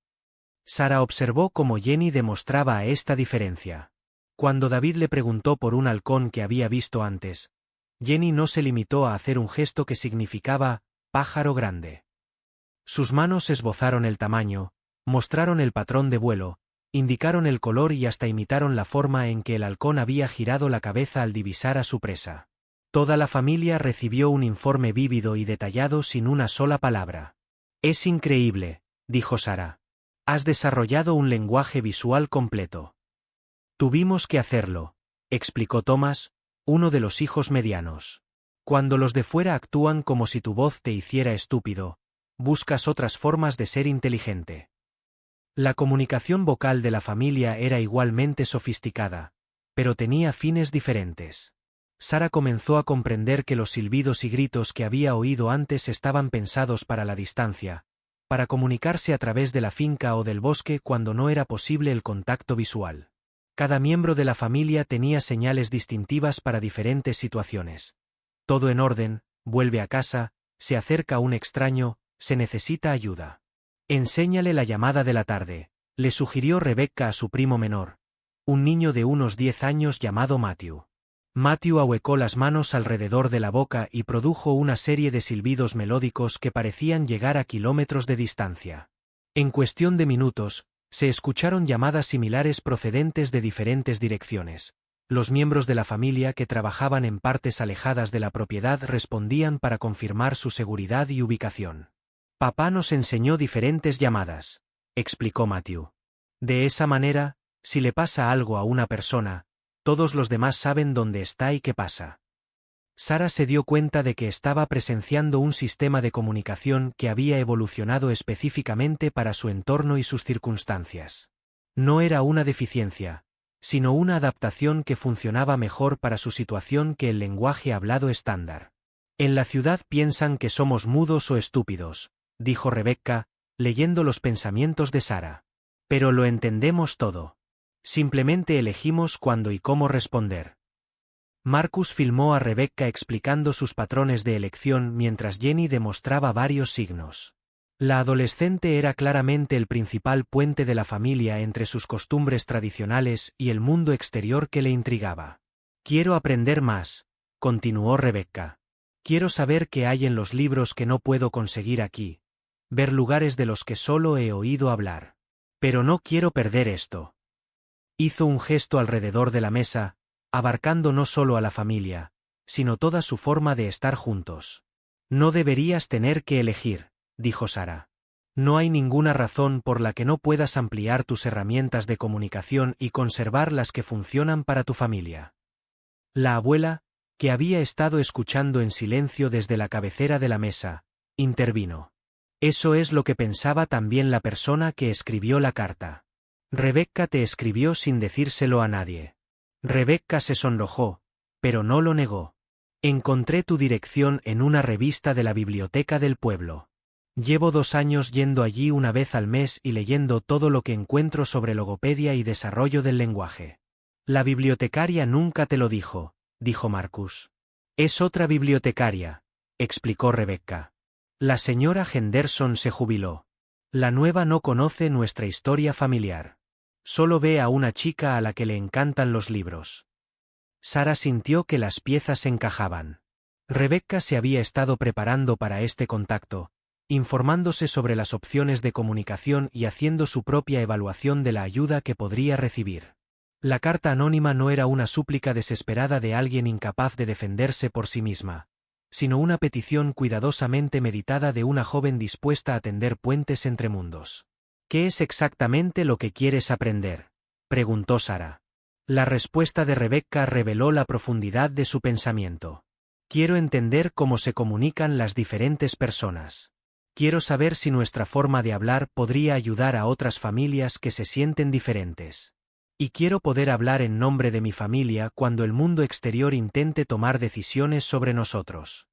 S1: Sarah observó cómo Jenny demostraba esta diferencia. Cuando David le preguntó por un halcón que había visto antes, Jenny no se limitó a hacer un gesto que significaba pájaro grande. Sus manos esbozaron el tamaño, mostraron el patrón de vuelo, indicaron el color y hasta imitaron la forma en que el halcón había girado la cabeza al divisar a su presa. Toda la familia recibió un informe vívido y detallado sin una sola palabra. Es increíble, dijo Sarah. Has desarrollado un lenguaje visual completo. Tuvimos que hacerlo, explicó Thomas, uno de los hijos medianos. Cuando los de fuera actúan como si tu voz te hiciera estúpido, buscas otras formas de ser inteligente. La comunicación vocal de la familia era igualmente sofisticada, pero tenía fines diferentes. Sarah comenzó a comprender que los silbidos y gritos que había oído antes estaban pensados para la distancia, para comunicarse a través de la finca o del bosque cuando no era posible el contacto visual. Cada miembro de la familia tenía señales distintivas para diferentes situaciones. Todo en orden, vuelve a casa, se acerca a un extraño, se necesita ayuda. Enséñale la llamada de la tarde, le sugirió Rebecca a su primo menor, un niño de unos 10 años llamado Matthew. Matthew ahuecó las manos alrededor de la boca y produjo una serie de silbidos melódicos que parecían llegar a kilómetros de distancia. En cuestión de minutos, se escucharon llamadas similares procedentes de diferentes direcciones. Los miembros de la familia que trabajaban en partes alejadas de la propiedad respondían para confirmar su seguridad y ubicación. Papá nos enseñó diferentes llamadas, explicó Matthew. De esa manera, si le pasa algo a una persona, todos los demás saben dónde está y qué pasa. Sarah se dio cuenta de que estaba presenciando un sistema de comunicación que había evolucionado específicamente para su entorno y sus circunstancias. No era una deficiencia, sino una adaptación que funcionaba mejor para su situación que el lenguaje hablado estándar. En la ciudad piensan que somos mudos o estúpidos, dijo Rebecca, leyendo los pensamientos de Sarah. Pero lo entendemos todo. Simplemente elegimos cuándo y cómo responder. Marcus filmó a Rebecca explicando sus patrones de elección mientras Jenny demostraba varios signos. La adolescente era claramente el principal puente de la familia entre sus costumbres tradicionales y el mundo exterior que le intrigaba. Quiero aprender más, continuó Rebecca. Quiero saber qué hay en los libros que no puedo conseguir aquí, ver lugares de los que solo he oído hablar. Pero no quiero perder esto. Hizo un gesto alrededor de la mesa, abarcando no solo a la familia, sino toda su forma de estar juntos. No deberías tener que elegir, dijo Sarah. No hay ninguna razón por la que no puedas ampliar tus herramientas de comunicación y conservar las que funcionan para tu familia. La abuela, que había estado escuchando en silencio desde la cabecera de la mesa, intervino. Eso es lo que pensaba también la persona que escribió la carta. Rebecca te escribió sin decírselo a nadie. Rebecca se sonrojó, pero no lo negó. Encontré tu dirección en una revista de la biblioteca del pueblo. Llevo 2 años yendo allí una vez al mes y leyendo todo lo que encuentro sobre logopedia y desarrollo del lenguaje. La bibliotecaria nunca te lo dijo, dijo Marcus. Es otra bibliotecaria, explicó Rebecca. La señora Henderson se jubiló. La nueva no conoce nuestra historia familiar. Solo ve a una chica a la que le encantan los libros. Sara sintió que las piezas encajaban. Rebecca se había estado preparando para este contacto, informándose sobre las opciones de comunicación y haciendo su propia evaluación de la ayuda que podría recibir. La carta anónima no era una súplica desesperada de alguien incapaz de defenderse por sí misma, sino una petición cuidadosamente meditada de una joven dispuesta a tender puentes entre mundos. ¿Qué es exactamente lo que quieres aprender?, preguntó Sara. La respuesta de Rebecca reveló la profundidad de su pensamiento. Quiero entender cómo se comunican las diferentes personas. Quiero saber si nuestra forma de hablar podría ayudar a otras familias que se sienten diferentes. Y quiero poder hablar en nombre de mi familia cuando el mundo exterior intente tomar decisiones sobre nosotros.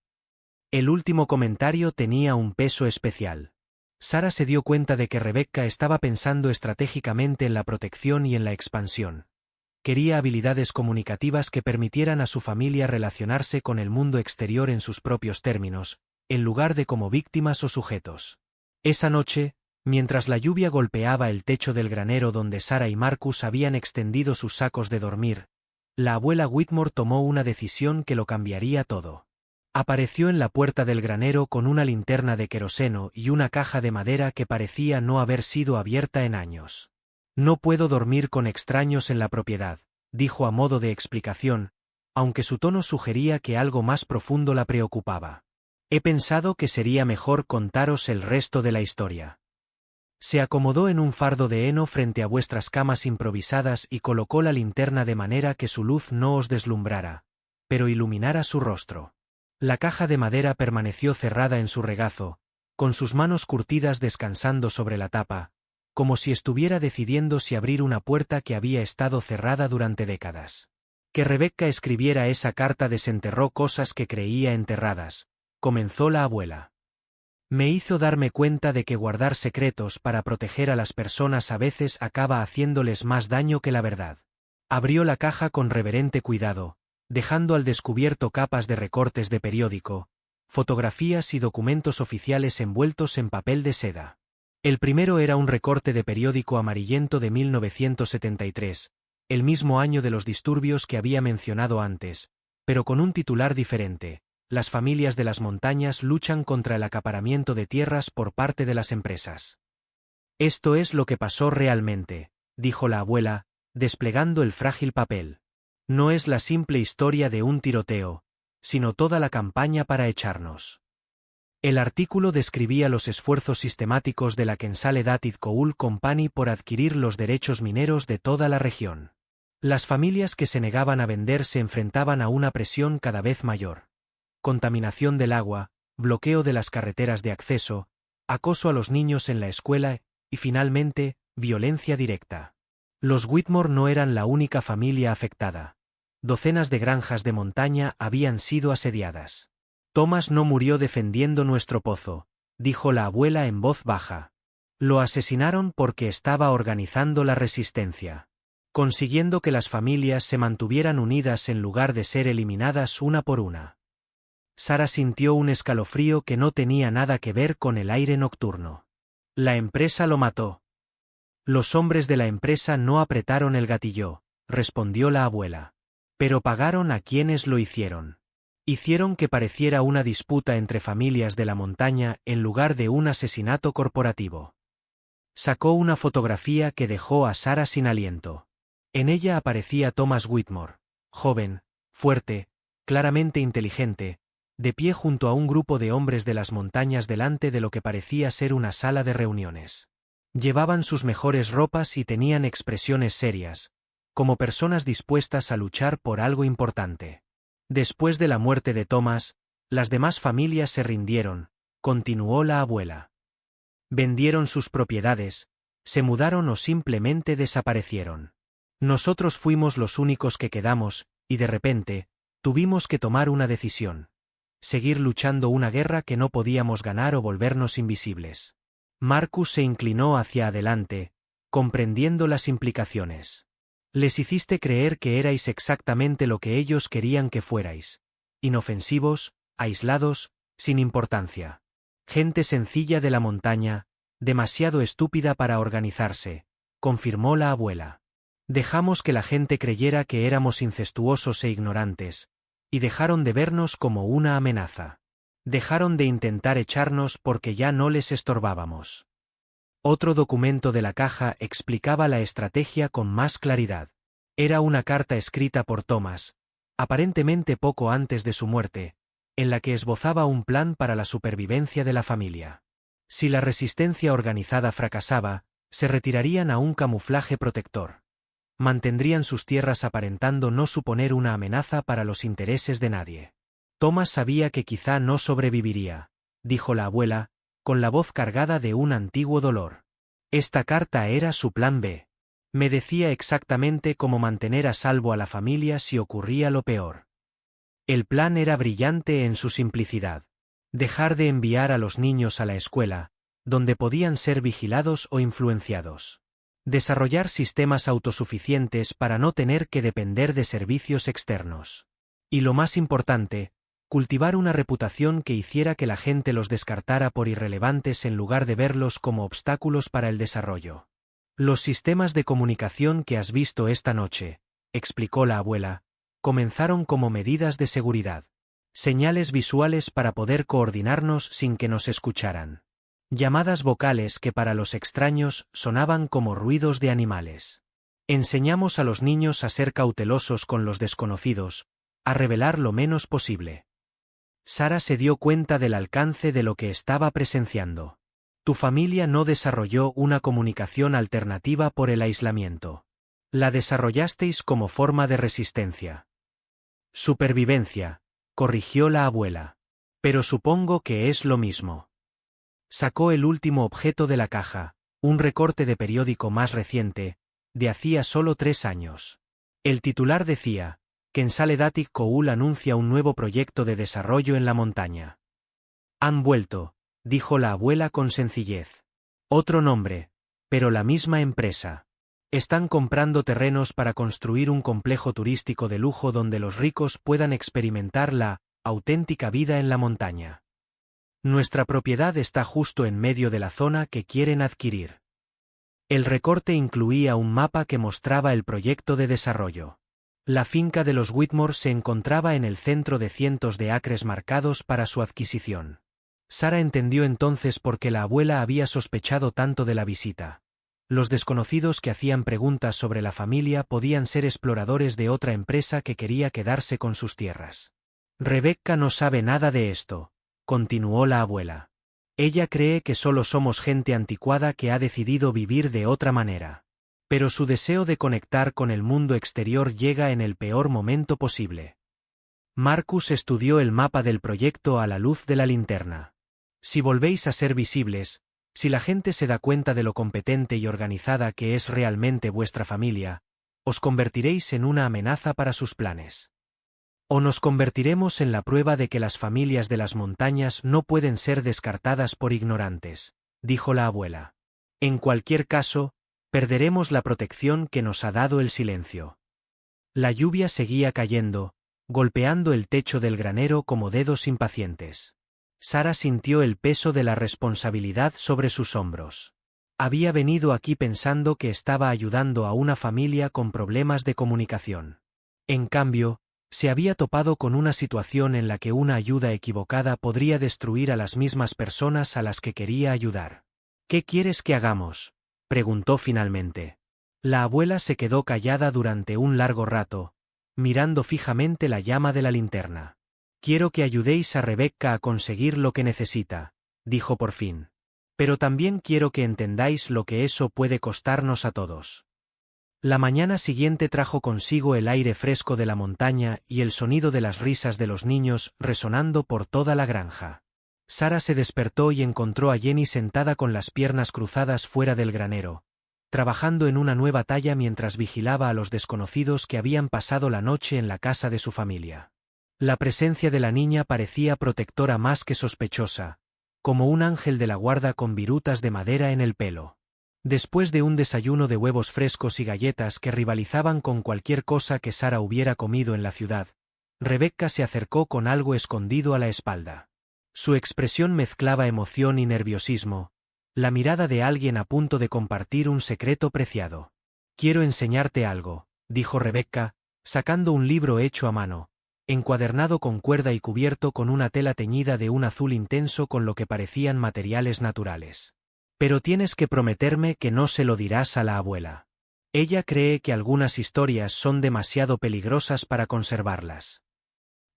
S1: El último comentario tenía un peso especial. Sara se dio cuenta de que Rebecca estaba pensando estratégicamente en la protección y en la expansión. Quería habilidades comunicativas que permitieran a su familia relacionarse con el mundo exterior en sus propios términos, en lugar de como víctimas o sujetos. Esa noche, mientras la lluvia golpeaba el techo del granero donde Sara y Marcus habían extendido sus sacos de dormir, la abuela Whitmore tomó una decisión que lo cambiaría todo. Apareció en la puerta del granero con una linterna de queroseno y una caja de madera que parecía no haber sido abierta en años. No puedo dormir con extraños en la propiedad, dijo a modo de explicación, aunque su tono sugería que algo más profundo la preocupaba. He pensado que sería mejor contaros el resto de la historia. Se acomodó en un fardo de heno frente a vuestras camas improvisadas y colocó la linterna de manera que su luz no os deslumbrara, pero iluminara su rostro. La caja de madera permaneció cerrada en su regazo, con sus manos curtidas descansando sobre la tapa, como si estuviera decidiendo si abrir una puerta que había estado cerrada durante décadas. Que Rebecca escribiera esa carta desenterró cosas que creía enterradas, comenzó la abuela. Me hizo darme cuenta de que guardar secretos para proteger a las personas a veces acaba haciéndoles más daño que la verdad. Abrió la caja con reverente cuidado, dejando al descubierto capas de recortes de periódico, fotografías y documentos oficiales envueltos en papel de seda. El primero era un recorte de periódico amarillento de 1973, el mismo año de los disturbios que había mencionado antes, pero con un titular diferente: Las familias de las montañas luchan contra el acaparamiento de tierras por parte de las empresas. Esto es lo que pasó realmente, dijo la abuela, desplegando el frágil papel. No es la simple historia de un tiroteo, sino toda la campaña para echarnos. El artículo describía los esfuerzos sistemáticos de la Consolidated Coal Company por adquirir los derechos mineros de toda la región. Las familias que se negaban a vender se enfrentaban a una presión cada vez mayor. Contaminación del agua, bloqueo de las carreteras de acceso, acoso a los niños en la escuela y, finalmente, violencia directa. Los Whitmore no eran la única familia afectada. Docenas de granjas de montaña habían sido asediadas. Thomas no murió defendiendo nuestro pozo, dijo la abuela en voz baja. Lo asesinaron porque estaba organizando la resistencia, consiguiendo que las familias se mantuvieran unidas en lugar de ser eliminadas una por una. Sara sintió un escalofrío que no tenía nada que ver con el aire nocturno. La empresa lo mató. Los hombres de la empresa no apretaron el gatillo, respondió la abuela. Pero pagaron a quienes lo hicieron. Hicieron que pareciera una disputa entre familias de la montaña en lugar de un asesinato corporativo. Sacó una fotografía que dejó a Sara sin aliento. En ella aparecía Thomas Whitmore, joven, fuerte, claramente inteligente, de pie junto a un grupo de hombres de las montañas delante de lo que parecía ser una sala de reuniones. Llevaban sus mejores ropas y tenían expresiones serias, como personas dispuestas a luchar por algo importante. Después de la muerte de Thomas, las demás familias se rindieron, continuó la abuela. Vendieron sus propiedades, se mudaron o simplemente desaparecieron. Nosotros fuimos los únicos que quedamos, y de repente, tuvimos que tomar una decisión. Seguir luchando una guerra que no podíamos ganar o volvernos invisibles. Marcus se inclinó hacia adelante, comprendiendo las implicaciones. Les hiciste creer que erais exactamente lo que ellos querían que fuerais. Inofensivos, aislados, sin importancia. Gente sencilla de la montaña, Demasiado estúpida para organizarse, confirmó la abuela. Dejamos que la gente creyera que éramos incestuosos e ignorantes, y dejaron de vernos como una amenaza. Dejaron de intentar echarnos porque ya no les estorbábamos. Otro documento de la caja explicaba la estrategia con más claridad. Era una carta escrita por Thomas, aparentemente poco antes de su muerte, en la que esbozaba un plan para la supervivencia de la familia. Si la resistencia organizada fracasaba, se retirarían a un camuflaje protector. Mantendrían sus tierras aparentando no suponer una amenaza para los intereses de nadie. Thomas sabía que quizá no sobreviviría, dijo la abuela, con la voz cargada de un antiguo dolor. Esta carta era su plan B. Me decía exactamente cómo mantener a salvo a la familia si ocurría lo peor. El plan era brillante en su simplicidad. Dejar de enviar a los niños a la escuela, donde podían ser vigilados o influenciados. Desarrollar sistemas autosuficientes para no tener que depender de servicios externos. Y lo más importante, cultivar una reputación que hiciera que la gente los descartara por irrelevantes en lugar de verlos como obstáculos para el desarrollo. Los sistemas de comunicación que has visto esta noche, explicó la abuela, comenzaron como medidas de seguridad. Señales visuales para poder coordinarnos sin que nos escucharan. Llamadas vocales que para los extraños sonaban como ruidos de animales. Enseñamos a los niños a ser cautelosos con los desconocidos, a revelar lo menos posible. Sara se dio cuenta del alcance de lo que estaba presenciando. Tu familia no desarrolló una comunicación alternativa por el aislamiento. La desarrollasteis como forma de resistencia. Supervivencia, corrigió la abuela. Pero supongo que es lo mismo. Sacó el último objeto de la caja, un recorte de periódico más reciente, de hacía solo 3 años. El titular decía: Kensaledatic Coul anuncia un nuevo proyecto de desarrollo en la montaña. Han vuelto, dijo la abuela con sencillez. Otro nombre, pero la misma empresa. Están comprando terrenos para construir un complejo turístico de lujo donde los ricos puedan experimentar la auténtica vida en la montaña. Nuestra propiedad está justo en medio de la zona que quieren adquirir. El recorte incluía un mapa que mostraba el proyecto de desarrollo. La finca de los Whitmore se encontraba en el centro de cientos de acres marcados para su adquisición. Sara entendió entonces por qué la abuela había sospechado tanto de la visita. Los desconocidos que hacían preguntas sobre la familia podían ser exploradores de otra empresa que quería quedarse con sus tierras. Rebecca no sabe nada de esto, continuó la abuela. Ella cree que solo somos gente anticuada que ha decidido vivir de otra manera. Pero su deseo de conectar con el mundo exterior llega en el peor momento posible. Marcus estudió el mapa del proyecto a la luz de la linterna. Si volvéis a ser visibles, si la gente se da cuenta de lo competente y organizada que es realmente vuestra familia, os convertiréis en una amenaza para sus planes. O nos convertiremos en la prueba de que las familias de las montañas no pueden ser descartadas por ignorantes, dijo la abuela. En cualquier caso, perderemos la protección que nos ha dado el silencio. La lluvia seguía cayendo, golpeando el techo del granero como dedos impacientes. Sara sintió el peso de la responsabilidad sobre sus hombros. Había venido aquí pensando que estaba ayudando a una familia con problemas de comunicación. En cambio, se había topado con una situación en la que una ayuda equivocada podría destruir a las mismas personas a las que quería ayudar. ¿Qué quieres que hagamos?, preguntó finalmente. La abuela se quedó callada durante un largo rato, mirando fijamente la llama de la linterna. Quiero que ayudéis a Rebecca a conseguir lo que necesita, dijo por fin. Pero también quiero que entendáis lo que eso puede costarnos a todos. La mañana siguiente trajo consigo el aire fresco de la montaña y el sonido de las risas de los niños resonando por toda la granja. Sara se despertó y encontró a Jenny sentada con las piernas cruzadas fuera del granero, trabajando en una nueva talla mientras vigilaba a los desconocidos que habían pasado la noche en la casa de su familia. La presencia de la niña parecía protectora más que sospechosa, como un ángel de la guarda con virutas de madera en el pelo. Después de un desayuno de huevos frescos y galletas que rivalizaban con cualquier cosa que Sara hubiera comido en la ciudad, Rebecca se acercó con algo escondido a la espalda. Su expresión mezclaba emoción y nerviosismo, La mirada de alguien a punto de compartir un secreto preciado. Quiero enseñarte algo, dijo Rebecca, sacando un libro hecho a mano, encuadernado con cuerda y cubierto con una tela teñida de un azul intenso con lo que parecían materiales naturales. Pero tienes que prometerme que no se lo dirás a la abuela. Ella cree que algunas historias son demasiado peligrosas para conservarlas.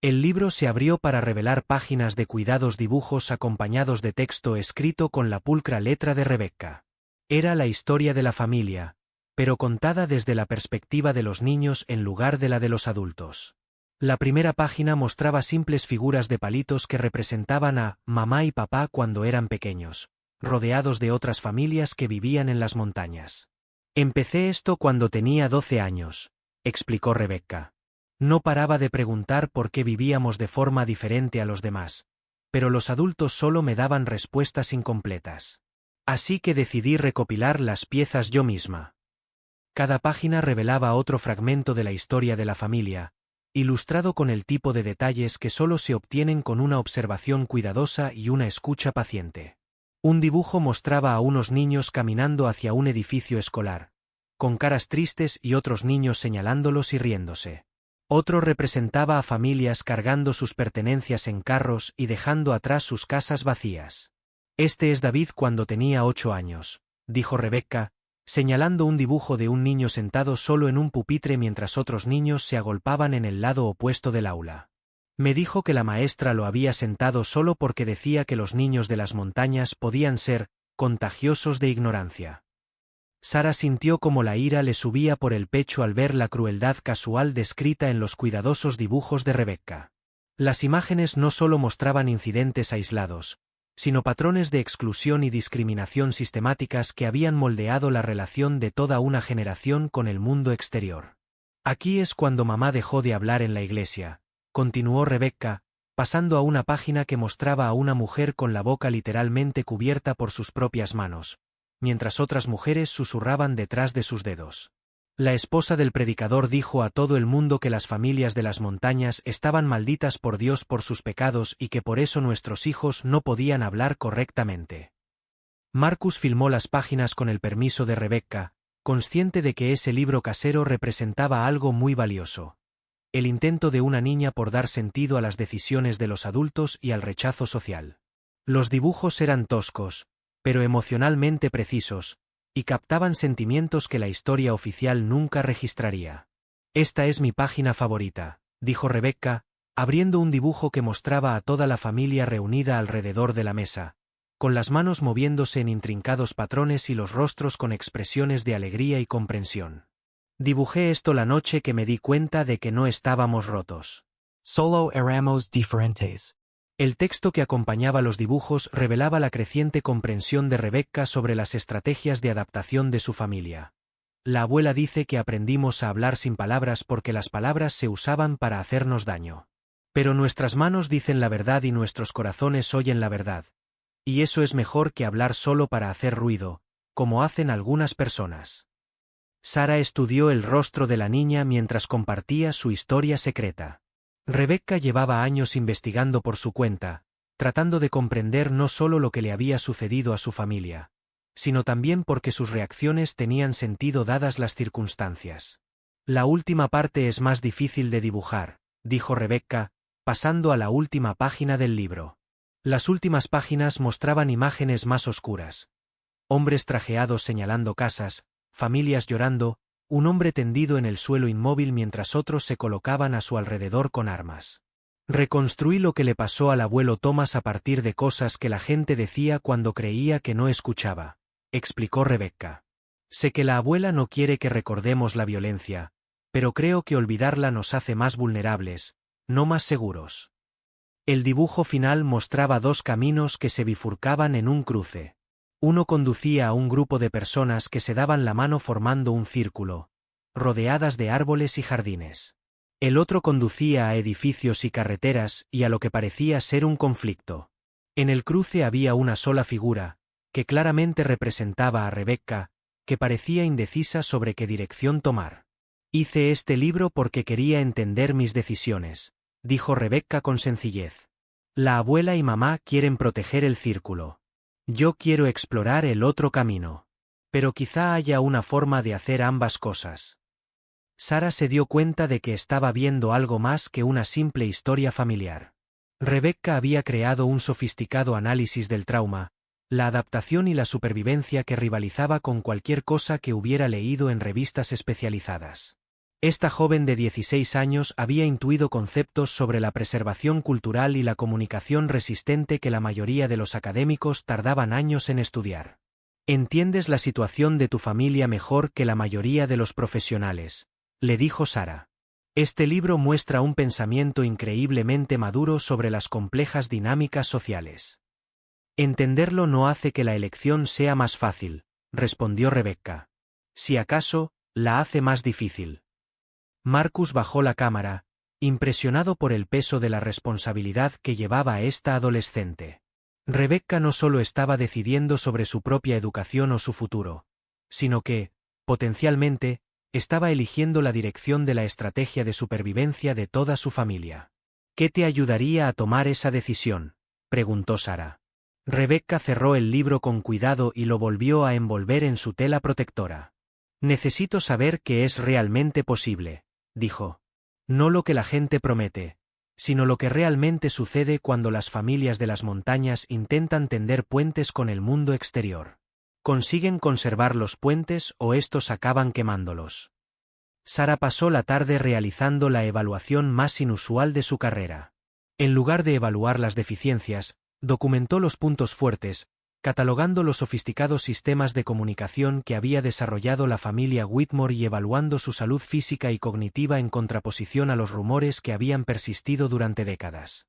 S1: El libro se abrió para revelar páginas de cuidados dibujos acompañados de texto escrito con la pulcra letra de Rebecca. Era la historia de la familia, pero contada desde la perspectiva de los niños en lugar de la de los adultos. La primera página mostraba simples figuras de palitos que representaban a mamá y papá cuando eran pequeños, rodeados de otras familias que vivían en las montañas. Empecé esto cuando tenía 12 años, explicó Rebecca. No paraba de preguntar por qué vivíamos de forma diferente a los demás, pero los adultos solo me daban respuestas incompletas. Así que decidí recopilar las piezas yo misma. Cada página revelaba otro fragmento de la historia de la familia, ilustrado con el tipo de detalles que solo se obtienen con una observación cuidadosa y una escucha paciente. Un dibujo mostraba a unos niños caminando hacia un edificio escolar, con caras tristes y otros niños señalándolos y riéndose. Otro representaba a familias cargando sus pertenencias en carros y dejando atrás sus casas vacías. Este es David cuando tenía 8 años, dijo Rebecca, señalando un dibujo de un niño sentado solo en un pupitre mientras otros niños se agolpaban en el lado opuesto del aula. Me dijo que la maestra lo había sentado solo porque decía que los niños de las montañas podían ser contagiosos de ignorancia. Sara sintió como la ira le subía por el pecho al ver la crueldad casual descrita en los cuidadosos dibujos de Rebecca. Las imágenes no solo mostraban incidentes aislados, sino patrones de exclusión y discriminación sistemáticas que habían moldeado la relación de toda una generación con el mundo exterior. Aquí es cuando mamá dejó de hablar en la iglesia, continuó Rebecca, pasando a una página que mostraba a una mujer con la boca literalmente cubierta por sus propias manos, mientras otras mujeres susurraban detrás de sus dedos. La esposa del predicador dijo a todo el mundo que las familias de las montañas estaban malditas por Dios por sus pecados y que por eso nuestros hijos no podían hablar correctamente. Marcus filmó las páginas con el permiso de Rebecca, consciente de que ese libro casero representaba algo muy valioso. El intento de una niña por dar sentido a las decisiones de los adultos y al rechazo social. Los dibujos eran toscos, pero emocionalmente precisos, y captaban sentimientos que la historia oficial nunca registraría. Esta es mi página favorita, dijo Rebecca, abriendo un dibujo que mostraba a toda la familia reunida alrededor de la mesa, con las manos moviéndose en intrincados patrones y los rostros con expresiones de alegría y comprensión. Dibujé esto la noche que me di cuenta de que no estábamos rotos.
S2: Solo éramos diferentes.
S1: El texto que acompañaba los dibujos revelaba la creciente comprensión de Rebecca sobre las estrategias de adaptación de su familia. La abuela dice que aprendimos a hablar sin palabras porque las palabras se usaban para hacernos daño. Pero nuestras manos dicen la verdad y nuestros corazones oyen la verdad. Y eso es mejor que hablar solo para hacer ruido, como hacen algunas personas. Sara estudió el rostro de la niña mientras compartía su historia secreta. Rebecca llevaba años investigando por su cuenta, tratando de comprender no solo lo que le había sucedido a su familia, sino también porque sus reacciones tenían sentido dadas las circunstancias. La última parte es más difícil de dibujar, dijo Rebecca, pasando a la última página del libro. Las últimas páginas mostraban imágenes más oscuras. Hombres trajeados señalando casas, familias llorando, un hombre tendido en el suelo inmóvil mientras otros se colocaban a su alrededor con armas. Reconstruí lo que le pasó al abuelo Thomas a partir de cosas que la gente decía cuando creía que no escuchaba, explicó Rebecca. Sé que la abuela no quiere que recordemos la violencia, pero creo que olvidarla nos hace más vulnerables, no más seguros. El dibujo final mostraba dos caminos que se bifurcaban en un cruce. Uno conducía a un grupo de personas que se daban la mano formando un círculo, rodeadas de árboles y jardines. El otro conducía a edificios y carreteras y a lo que parecía ser un conflicto. En el cruce había una sola figura, que claramente representaba a Rebecca, que parecía indecisa sobre qué dirección tomar. Hice este libro porque quería entender mis decisiones, dijo Rebecca con sencillez. La abuela y mamá quieren proteger el círculo. Yo quiero explorar el otro camino. Pero quizá haya una forma de hacer ambas cosas. Sara se dio cuenta de que estaba viendo algo más que una simple historia familiar. Rebecca había creado un sofisticado análisis del trauma, la adaptación y la supervivencia que rivalizaba con cualquier cosa que hubiera leído en revistas especializadas. Esta joven de 16 años había intuido conceptos sobre la preservación cultural y la comunicación resistente que la mayoría de los académicos tardaban años en estudiar. Entiendes la situación de tu familia mejor que la mayoría de los profesionales, le dijo Sara. Este libro muestra un pensamiento increíblemente maduro sobre las complejas dinámicas sociales. Entenderlo no hace que la elección sea más fácil, respondió Rebecca. Si acaso, la hace más difícil. Marcus bajó la cámara, impresionado por el peso de la responsabilidad que llevaba a esta adolescente. Rebecca no solo estaba decidiendo sobre su propia educación o su futuro, sino que, potencialmente, estaba eligiendo la dirección de la estrategia de supervivencia de toda su familia. ¿Qué te ayudaría a tomar esa decisión?, preguntó Sara. Rebecca cerró el libro con cuidado y lo volvió a envolver en su tela protectora. Necesito saber que es realmente posible, dijo. No lo que la gente promete, sino lo que realmente sucede cuando las familias de las montañas intentan tender puentes con el mundo exterior. ¿Consiguen conservar los puentes o estos acaban quemándolos? Sara pasó la tarde realizando la evaluación más inusual de su carrera. En lugar de evaluar las deficiencias, documentó los puntos fuertes, catalogando los sofisticados sistemas de comunicación que había desarrollado la familia Whitmore y evaluando su salud física y cognitiva en contraposición a los rumores que habían persistido durante décadas.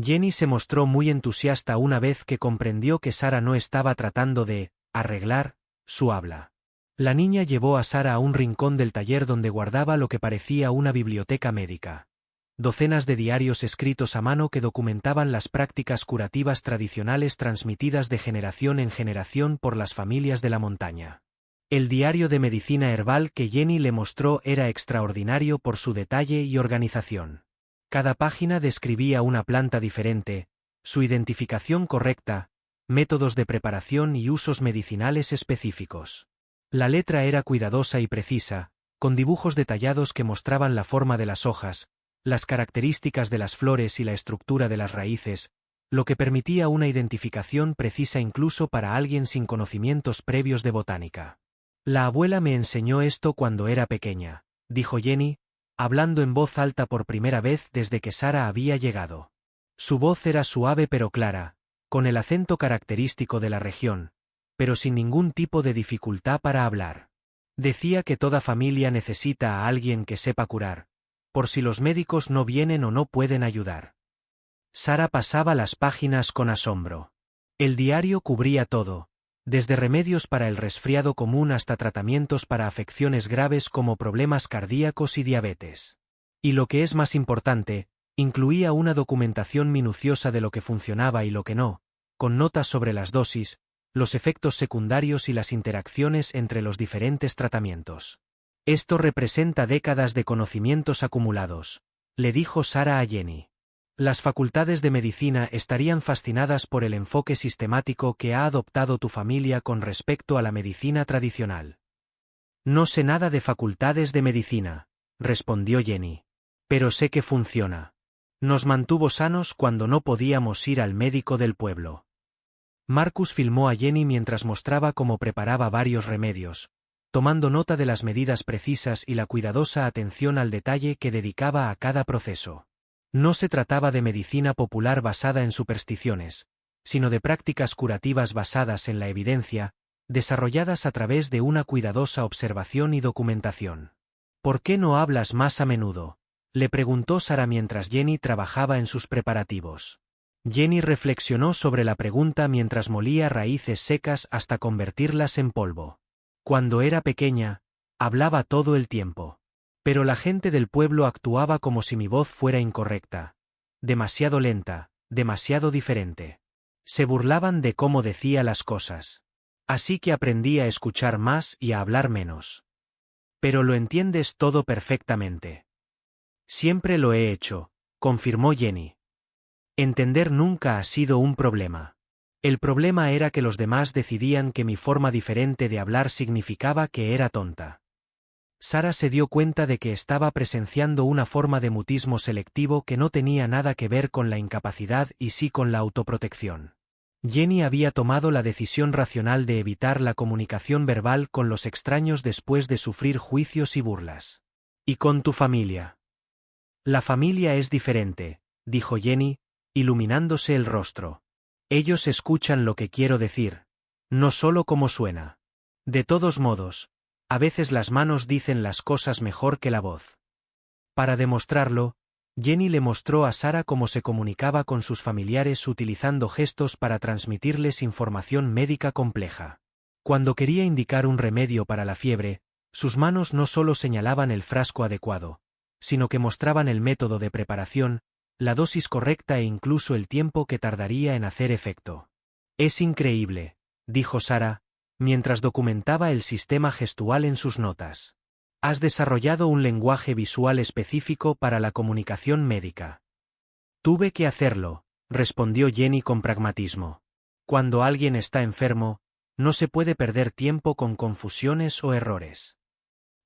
S1: Jenny se mostró muy entusiasta una vez que comprendió que Sara no estaba tratando de arreglar su habla. La niña llevó a Sara a un rincón del taller donde guardaba lo que parecía una biblioteca médica. Docenas de diarios escritos a mano que documentaban las prácticas curativas tradicionales transmitidas de generación en generación por las familias de la montaña. El diario de medicina herbal que Jenny le mostró era extraordinario por su detalle y organización. Cada página describía una planta diferente, su identificación correcta, métodos de preparación y usos medicinales específicos. La letra era cuidadosa y precisa, con dibujos detallados que mostraban la forma de las hojas, las características de las flores y la estructura de las raíces, lo que permitía una identificación precisa incluso para alguien sin conocimientos previos de botánica. La abuela me enseñó esto cuando era pequeña, dijo Jenny, hablando en voz alta por primera vez desde que Sara había llegado. Su voz era suave pero clara, con el acento característico de la región, pero sin ningún tipo de dificultad para hablar. Decía que toda familia necesita a alguien que sepa curar, por si los médicos no vienen o no pueden ayudar. Sara pasaba las páginas con asombro. El diario cubría todo, desde remedios para el resfriado común hasta tratamientos para afecciones graves como problemas cardíacos y diabetes. Y lo que es más importante, incluía una documentación minuciosa de lo que funcionaba y lo que no, con notas sobre las dosis, los efectos secundarios y las interacciones entre los diferentes tratamientos. Esto representa décadas de conocimientos acumulados, le dijo Sara a Jenny. Las facultades de medicina estarían fascinadas por el enfoque sistemático que ha adoptado tu familia con respecto a la medicina tradicional. No sé nada de facultades de medicina, respondió Jenny. Pero sé que funciona. Nos mantuvo sanos cuando no podíamos ir al médico del pueblo. Marcus filmó a Jenny mientras mostraba cómo preparaba varios remedios, tomando nota de las medidas precisas y la cuidadosa atención al detalle que dedicaba a cada proceso. No se trataba de medicina popular basada en supersticiones, sino de prácticas curativas basadas en la evidencia, desarrolladas a través de una cuidadosa observación y documentación. ¿Por qué no hablas más a menudo?, le preguntó Sara mientras Jenny trabajaba en sus preparativos. Jenny reflexionó sobre la pregunta mientras molía raíces secas hasta convertirlas en polvo. Cuando era pequeña, hablaba todo el tiempo. Pero la gente del pueblo actuaba como si mi voz fuera incorrecta. Demasiado lenta, demasiado diferente. Se burlaban de cómo decía las cosas. Así que aprendí a escuchar más y a hablar menos. Pero lo entiendes todo perfectamente. Siempre lo he hecho, confirmó Jenny. Entender nunca ha sido un problema. El problema era que los demás decidían que mi forma diferente de hablar significaba que era tonta. Sara se dio cuenta de que estaba presenciando una forma de mutismo selectivo que no tenía nada que ver con la incapacidad y sí con la autoprotección. Jenny había tomado la decisión racional de evitar la comunicación verbal con los extraños después de sufrir juicios y burlas. ¿Y con tu familia? La familia es diferente, dijo Jenny, iluminándose el rostro. Ellos escuchan lo que quiero decir, no solo cómo suena. De todos modos, a veces las manos dicen las cosas mejor que la voz. Para demostrarlo, Jenny le mostró a Sara cómo se comunicaba con sus familiares utilizando gestos para transmitirles información médica compleja. Cuando quería indicar un remedio para la fiebre, sus manos no solo señalaban el frasco adecuado, sino que mostraban el método de preparación, la dosis correcta e incluso el tiempo que tardaría en hacer efecto. Es increíble, dijo Sara, mientras documentaba el sistema gestual en sus notas. Has desarrollado un lenguaje visual específico para la comunicación médica. Tuve que hacerlo, respondió Jenny con pragmatismo. Cuando alguien está enfermo, no se puede perder tiempo con confusiones o errores.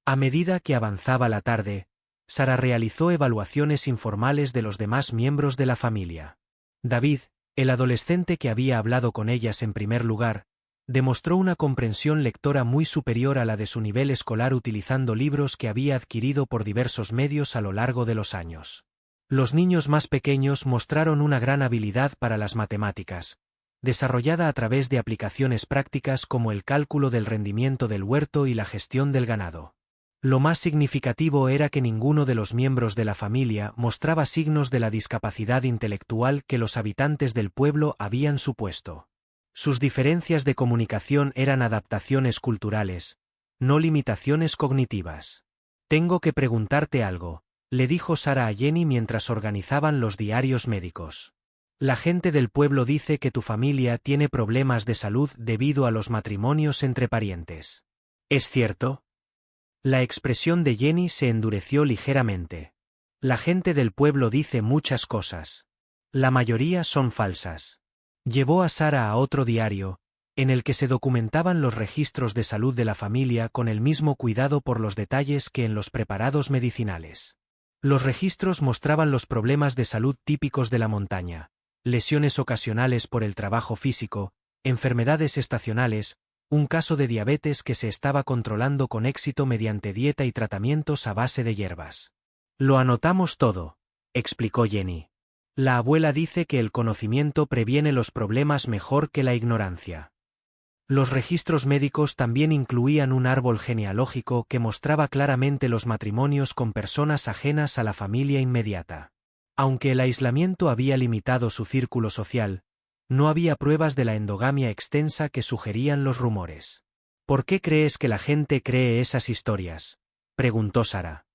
S1: A medida que avanzaba la tarde, Sara realizó evaluaciones informales de los demás miembros de la familia. David, el adolescente que había hablado con ellas en primer lugar, demostró una comprensión lectora muy superior a la de su nivel escolar utilizando libros que había adquirido por diversos medios a lo largo de los años. Los niños más pequeños mostraron una gran habilidad para las matemáticas, desarrollada a través de aplicaciones prácticas como el cálculo del rendimiento del huerto y la gestión del ganado. Lo más significativo era que ninguno de los miembros de la familia mostraba signos de la discapacidad intelectual que los habitantes del pueblo habían supuesto. Sus diferencias de comunicación eran adaptaciones culturales, no limitaciones cognitivas. Tengo que preguntarte algo, le dijo Sara a Jenny mientras organizaban los diarios médicos. La gente del pueblo dice que tu familia tiene problemas de salud debido a los matrimonios entre parientes. ¿Es cierto? La expresión de Jenny se endureció ligeramente. La gente del pueblo dice muchas cosas. La mayoría son falsas. Llevó a Sara a otro diario, en el que se documentaban los registros de salud de la familia con el mismo cuidado por los detalles que en los preparados medicinales. Los registros mostraban los problemas de salud típicos de la montaña, lesiones ocasionales por el trabajo físico, enfermedades estacionales, un caso de diabetes que se estaba controlando con éxito mediante dieta y tratamientos a base de hierbas. Lo anotamos todo, explicó Jenny. La abuela dice que el conocimiento previene los problemas mejor que la ignorancia. Los registros médicos también incluían un árbol genealógico que mostraba claramente los matrimonios con personas ajenas a la familia inmediata. Aunque el aislamiento había limitado su círculo social, no había pruebas de la endogamia extensa que sugerían los rumores. ¿Por qué crees que la gente cree esas historias?, preguntó Sara.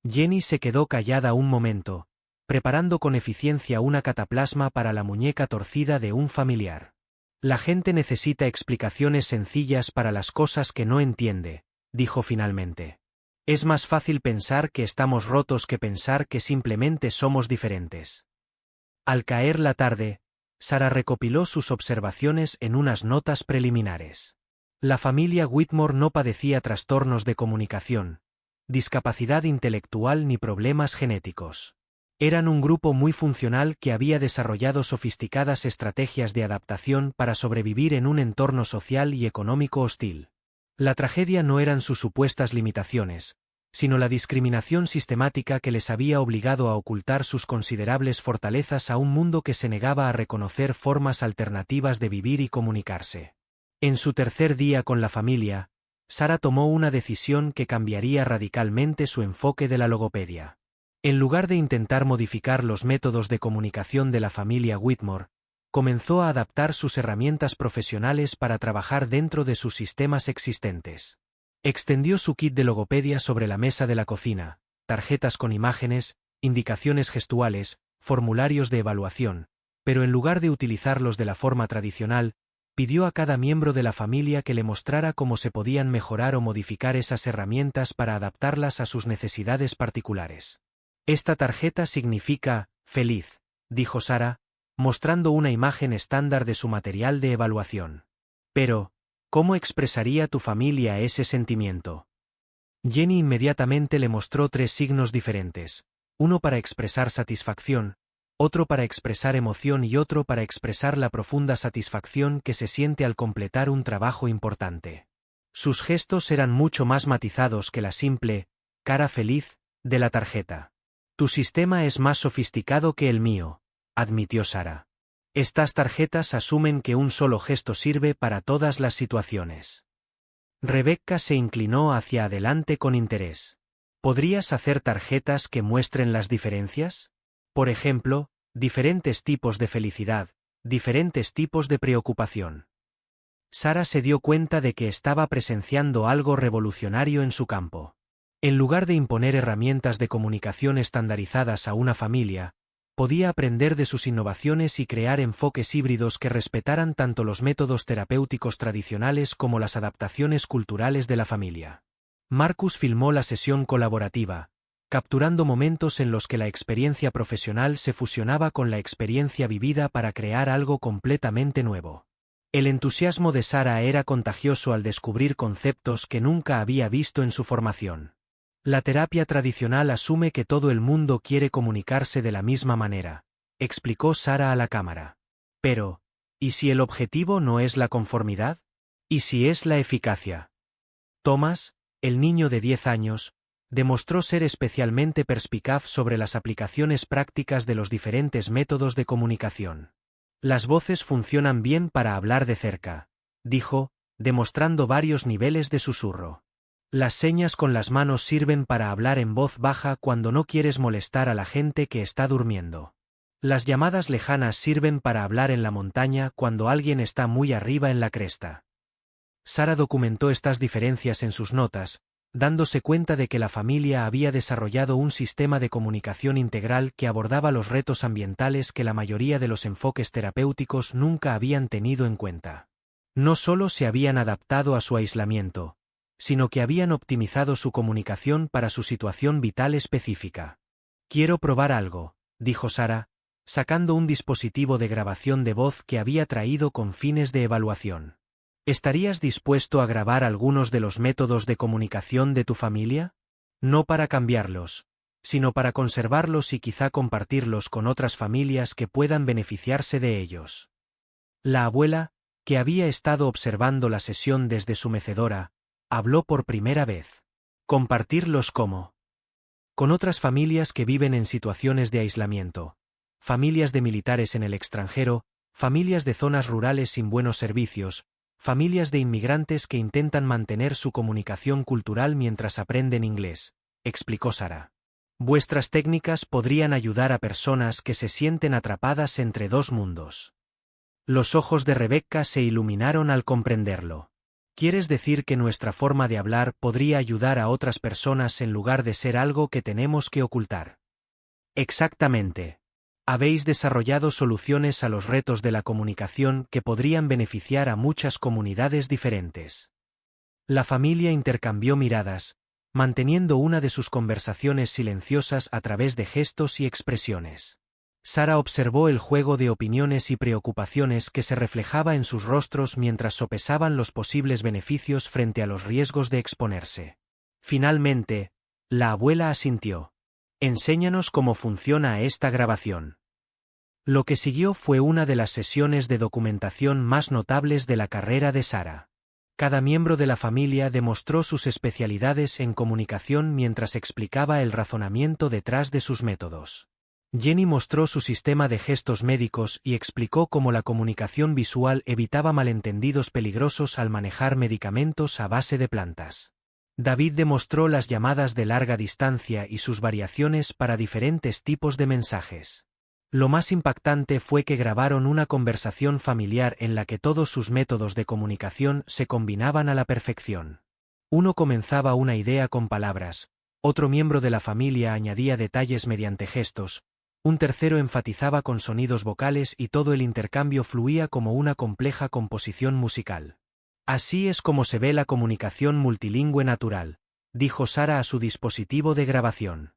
S1: Jenny se quedó callada un momento, preparando con eficiencia una cataplasma para la muñeca torcida de un familiar. La gente necesita explicaciones sencillas para las cosas que no entiende, dijo finalmente. Es más fácil pensar que estamos rotos que pensar que simplemente somos diferentes. Al caer la tarde, Sara recopiló sus observaciones en unas notas preliminares. La familia Whitmore no padecía trastornos de comunicación, discapacidad intelectual ni problemas genéticos. Eran un grupo muy funcional que había desarrollado sofisticadas estrategias de adaptación para sobrevivir en un entorno social y económico hostil. La tragedia no eran sus supuestas limitaciones, sino la discriminación sistemática que les había obligado a ocultar sus considerables fortalezas a un mundo que se negaba a reconocer formas alternativas de vivir y comunicarse. En su tercer día con la familia, Sara tomó una decisión que cambiaría radicalmente su enfoque de la logopedia. En lugar de intentar modificar los métodos de comunicación de la familia Whitmore, comenzó a adaptar sus herramientas profesionales para trabajar dentro de sus sistemas existentes. Extendió su kit de logopedia sobre la mesa de la cocina, tarjetas con imágenes, indicaciones gestuales, formularios de evaluación, pero en lugar de utilizarlos de la forma tradicional, pidió a cada miembro de la familia que le mostrara cómo se podían mejorar o modificar esas herramientas para adaptarlas a sus necesidades particulares. Esta tarjeta significa feliz, dijo Sara, mostrando una imagen estándar de su material de evaluación. Pero, ¿cómo expresaría tu familia ese sentimiento? Jenny inmediatamente le mostró 3 signos diferentes, uno para expresar satisfacción, otro para expresar emoción y otro para expresar la profunda satisfacción que se siente al completar un trabajo importante. Sus gestos eran mucho más matizados que la simple cara feliz de la tarjeta. Tu sistema es más sofisticado que el mío, admitió Sara. Estas tarjetas asumen que un solo gesto sirve para todas las situaciones. Rebecca se inclinó hacia adelante con interés. ¿Podrías hacer tarjetas que muestren las diferencias? Por ejemplo, diferentes tipos de felicidad, diferentes tipos de preocupación. Sara se dio cuenta de que estaba presenciando algo revolucionario en su campo. En lugar de imponer herramientas de comunicación estandarizadas a una familia, podía aprender de sus innovaciones y crear enfoques híbridos que respetaran tanto los métodos terapéuticos tradicionales como las adaptaciones culturales de la familia. Marcus filmó la sesión colaborativa, capturando momentos en los que la experiencia profesional se fusionaba con la experiencia vivida para crear algo completamente nuevo. El entusiasmo de Sara era contagioso al descubrir conceptos que nunca había visto en su formación. La terapia tradicional asume que todo el mundo quiere comunicarse de la misma manera, explicó Sara a la cámara. Pero, ¿y si el objetivo no es la conformidad? ¿Y si es la eficacia? Thomas, el niño de 10 años, demostró ser especialmente perspicaz sobre las aplicaciones prácticas de los diferentes métodos de comunicación. Las voces funcionan bien para hablar de cerca, dijo, demostrando varios niveles de susurro. Las señas con las manos sirven para hablar en voz baja cuando no quieres molestar a la gente que está durmiendo. Las llamadas lejanas sirven para hablar en la montaña cuando alguien está muy arriba en la cresta. Sara documentó estas diferencias en sus notas, dándose cuenta de que la familia había desarrollado un sistema de comunicación integral que abordaba los retos ambientales que la mayoría de los enfoques terapéuticos nunca habían tenido en cuenta. No solo se habían adaptado a su aislamiento, sino que habían optimizado su comunicación para su situación vital específica. Quiero probar algo, dijo Sara, sacando un dispositivo de grabación de voz que había traído con fines de evaluación. ¿Estarías dispuesto a grabar algunos de los métodos de comunicación de tu familia? No para cambiarlos, sino para conservarlos y quizá compartirlos con otras familias que puedan beneficiarse de ellos. La abuela, que había estado observando la sesión desde su mecedora, habló por primera vez. ¿Compartirlos cómo? Con otras familias que viven en situaciones de aislamiento, familias de militares en el extranjero, familias de zonas rurales sin buenos servicios, familias de inmigrantes que intentan mantener su comunicación cultural mientras aprenden inglés, explicó Sara. Vuestras técnicas podrían ayudar a personas que se sienten atrapadas entre dos mundos. Los ojos de Rebecca se iluminaron al comprenderlo. ¿Quieres decir que nuestra forma de hablar podría ayudar a otras personas en lugar de ser algo que tenemos que ocultar? Exactamente. Habéis desarrollado soluciones a los retos de la comunicación que podrían beneficiar a muchas comunidades diferentes. La familia intercambió miradas, manteniendo una de sus conversaciones silenciosas a través de gestos y expresiones. Sara observó el juego de opiniones y preocupaciones que se reflejaba en sus rostros mientras sopesaban los posibles beneficios frente a los riesgos de exponerse. Finalmente, la abuela asintió. Enséñanos cómo funciona esta grabación. Lo que siguió fue una de las sesiones de documentación más notables de la carrera de Sara. Cada miembro de la familia demostró sus especialidades en comunicación mientras explicaba el razonamiento detrás de sus métodos. Jenny mostró su sistema de gestos médicos y explicó cómo la comunicación visual evitaba malentendidos peligrosos al manejar medicamentos a base de plantas. David demostró las llamadas de larga distancia y sus variaciones para diferentes tipos de mensajes. Lo más impactante fue que grabaron una conversación familiar en la que todos sus métodos de comunicación se combinaban a la perfección. Uno comenzaba una idea con palabras, otro miembro de la familia añadía detalles mediante gestos, un tercero enfatizaba con sonidos vocales y todo el intercambio fluía como una compleja composición musical. Así es como se ve la comunicación multilingüe natural, dijo Sara a su dispositivo de grabación.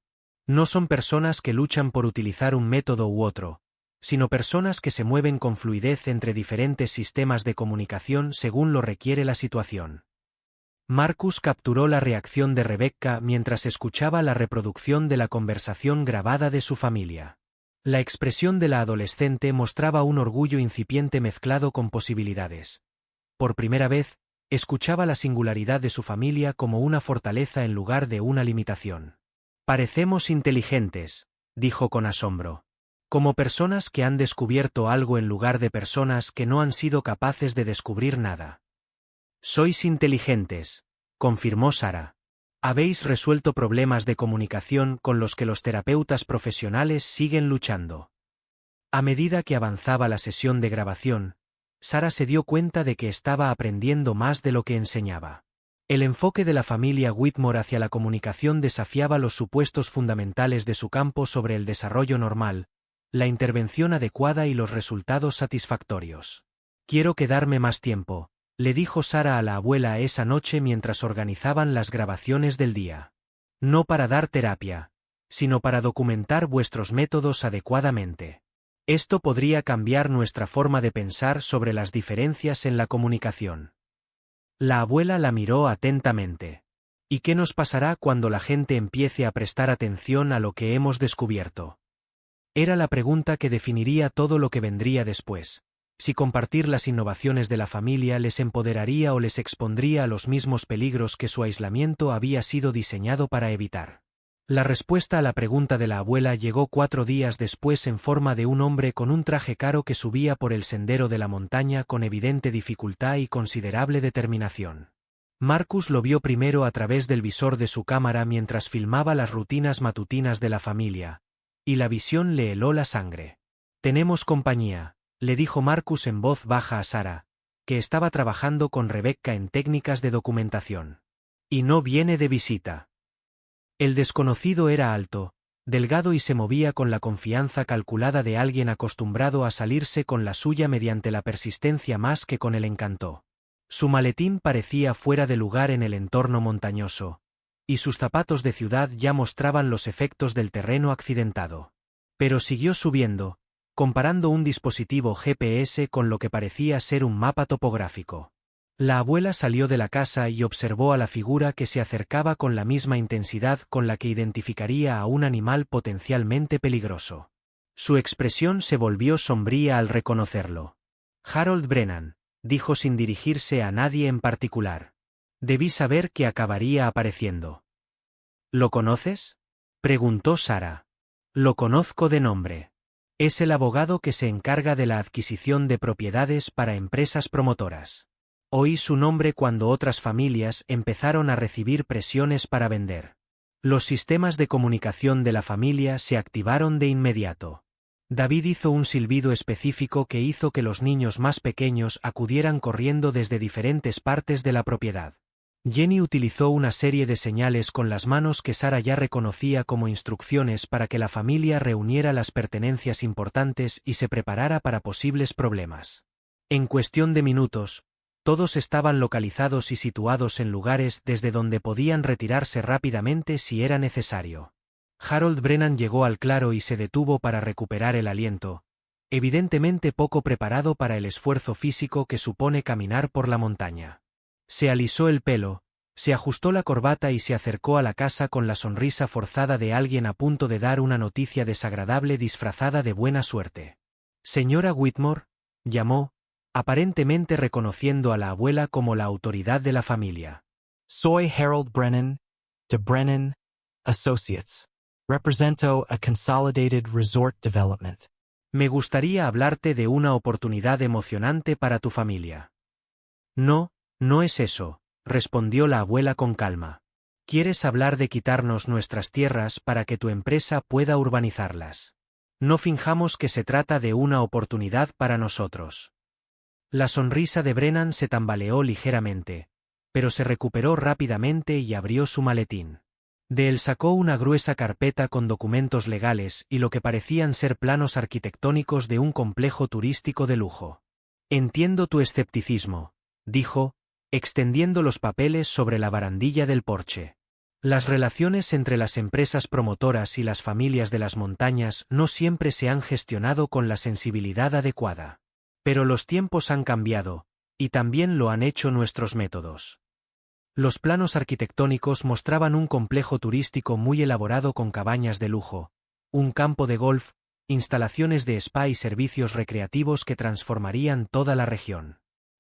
S1: No son personas que luchan por utilizar un método u otro, sino personas que se mueven con fluidez entre diferentes sistemas de comunicación según lo requiere la situación. Marcus capturó la reacción de Rebecca mientras escuchaba la reproducción de la conversación grabada de su familia. La expresión de la adolescente mostraba un orgullo incipiente mezclado con posibilidades. Por primera vez, escuchaba la singularidad de su familia como una fortaleza en lugar de una limitación. «Parecemos inteligentes», dijo con asombro. «Como personas que han descubierto algo en lugar de personas que no han sido capaces de descubrir nada». «Sois inteligentes», confirmó Sarah. «Habéis resuelto problemas de comunicación con los que los terapeutas profesionales siguen luchando». A medida que avanzaba la sesión de grabación, Sarah se dio cuenta de que estaba aprendiendo más de lo que enseñaba. El enfoque de la familia Whitmore hacia la comunicación desafiaba los supuestos fundamentales de su campo sobre el desarrollo normal, la intervención adecuada y los resultados satisfactorios. «Quiero quedarme más tiempo», le dijo Sarah a la abuela esa noche mientras organizaban las grabaciones del día. «No para dar terapia, sino para documentar vuestros métodos adecuadamente. Esto podría cambiar nuestra forma de pensar sobre las diferencias en la comunicación». La abuela la miró atentamente. «¿Y qué nos pasará cuando la gente empiece a prestar atención a lo que hemos descubierto?». Era la pregunta que definiría todo lo que vendría después. Si compartir las innovaciones de la familia les empoderaría o les expondría a los mismos peligros que su aislamiento había sido diseñado para evitar. La respuesta a la pregunta de la abuela llegó 4 días después en forma de un hombre con un traje caro que subía por el sendero de la montaña con evidente dificultad y considerable determinación. Marcus lo vio primero a través del visor de su cámara mientras filmaba las rutinas matutinas de la familia, y la visión le heló la sangre. «Tenemos compañía», le dijo Marcus en voz baja a Sarah, que estaba trabajando con Rebecca en técnicas de documentación. «Y no viene de visita». El desconocido era alto, delgado y se movía con la confianza calculada de alguien acostumbrado a salirse con la suya mediante la persistencia más que con el encanto. Su maletín parecía fuera de lugar en el entorno montañoso, y sus zapatos de ciudad ya mostraban los efectos del terreno accidentado. Pero siguió subiendo, comparando un dispositivo GPS con lo que parecía ser un mapa topográfico. La abuela salió de la casa y observó a la figura que se acercaba con la misma intensidad con la que identificaría a un animal potencialmente peligroso. Su expresión se volvió sombría al reconocerlo. «Harold Brennan», dijo sin dirigirse a nadie en particular. «Debí saber que acabaría apareciendo». «¿Lo conoces?», preguntó Sarah. «Lo conozco de nombre. Es el abogado que se encarga de la adquisición de propiedades para empresas promotoras. Oí su nombre cuando otras familias empezaron a recibir presiones para vender. Los sistemas de comunicación de la familia se activaron de inmediato. David hizo un silbido específico que hizo que los niños más pequeños acudieran corriendo desde diferentes partes de la propiedad. Jenny utilizó una serie de señales con las manos que Sarah ya reconocía como instrucciones para que la familia reuniera las pertenencias importantes y se preparara para posibles problemas. En cuestión de minutos, todos estaban localizados y situados en lugares desde donde podían retirarse rápidamente si era necesario. Harold Brennan llegó al claro y se detuvo para recuperar el aliento, evidentemente poco preparado para el esfuerzo físico que supone caminar por la montaña. Se alisó el pelo, se ajustó la corbata y se acercó a la casa con la sonrisa forzada de alguien a punto de dar una noticia desagradable disfrazada de buena suerte. «Señora Whitmore», llamó, aparentemente reconociendo a la abuela como la autoridad de la familia.
S2: Soy Harold Brennan, de Brennan Associates. Represento a Consolidated Resort Development.
S1: Me gustaría hablarte de una oportunidad emocionante para tu familia. No, no es eso, respondió la abuela con calma. Quieres hablar de quitarnos nuestras tierras para que tu empresa pueda urbanizarlas. No finjamos que se trata de una oportunidad para nosotros. La sonrisa de Brennan se tambaleó ligeramente, pero se recuperó rápidamente y abrió su maletín. De él sacó una gruesa carpeta con documentos legales y lo que parecían ser planos arquitectónicos de un complejo turístico de lujo. Entiendo tu escepticismo, dijo, extendiendo los papeles sobre la barandilla del porche. Las relaciones entre las empresas promotoras y las familias de las montañas no siempre se han gestionado con la sensibilidad adecuada. Pero los tiempos han cambiado, y también lo han hecho nuestros métodos. Los planos arquitectónicos mostraban un complejo turístico muy elaborado con cabañas de lujo, un campo de golf, instalaciones de spa y servicios recreativos que transformarían toda la región.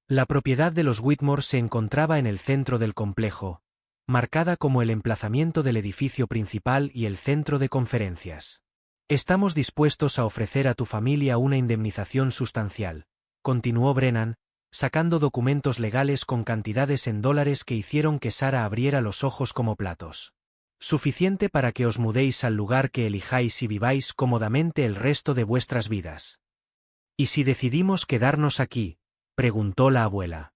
S1: La propiedad de los Whitmore se encontraba en el centro del complejo, marcada como el emplazamiento del edificio principal y el centro de conferencias. Estamos dispuestos a ofrecer a tu familia una indemnización sustancial, continuó Brennan, sacando documentos legales con cantidades en dólares que hicieron que Sara abriera los ojos como platos. Suficiente para que os mudéis al lugar que elijáis y viváis cómodamente el resto de vuestras vidas. ¿Y si decidimos quedarnos aquí?, preguntó la abuela.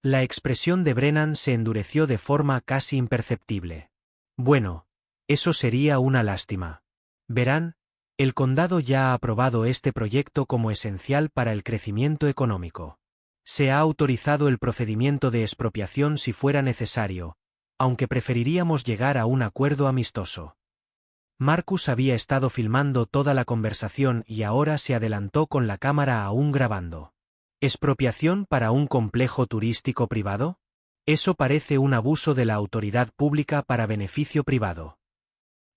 S1: La expresión de Brennan se endureció de forma casi imperceptible. Bueno, eso sería una lástima. Verán, el condado ya ha aprobado este proyecto como esencial para el crecimiento económico. Se ha autorizado el procedimiento de expropiación si fuera necesario, aunque preferiríamos llegar a un acuerdo amistoso. Marcus había estado filmando toda la conversación y ahora se adelantó con la cámara aún grabando. ¿Expropiación para un complejo turístico privado? Eso parece un abuso de la autoridad pública para beneficio privado.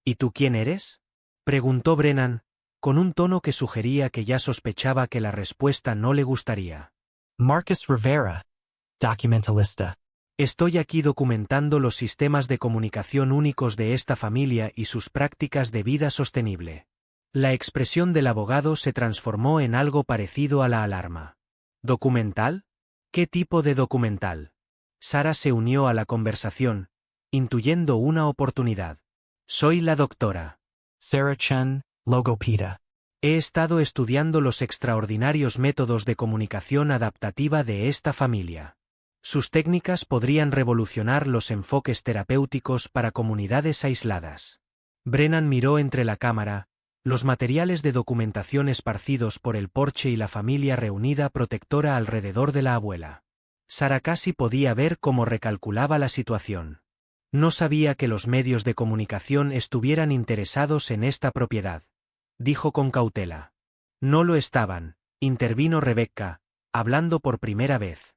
S1: ¿Y tú quién eres?, preguntó Brennan, con un tono que sugería que ya sospechaba que la respuesta no le gustaría.
S2: Marcus Rivera, documentalista.
S1: Estoy aquí documentando los sistemas de comunicación únicos de esta familia y sus prácticas de vida sostenible. La expresión del abogado se transformó en algo parecido a la alarma. ¿Documental? ¿Qué tipo de documental? Sara se unió a la conversación, intuyendo una oportunidad. Soy la doctora
S2: Sarah Chen, logopeda.
S1: He estado estudiando los extraordinarios métodos de comunicación adaptativa de esta familia. Sus técnicas podrían revolucionar los enfoques terapéuticos para comunidades aisladas. Brennan miró entre la cámara, los materiales de documentación esparcidos por el porche y la familia reunida protectora alrededor de la abuela. Sara casi podía ver cómo recalculaba la situación. No sabía que los medios de comunicación estuvieran interesados en esta propiedad, dijo con cautela. No lo estaban, intervino Rebecca, hablando por primera vez.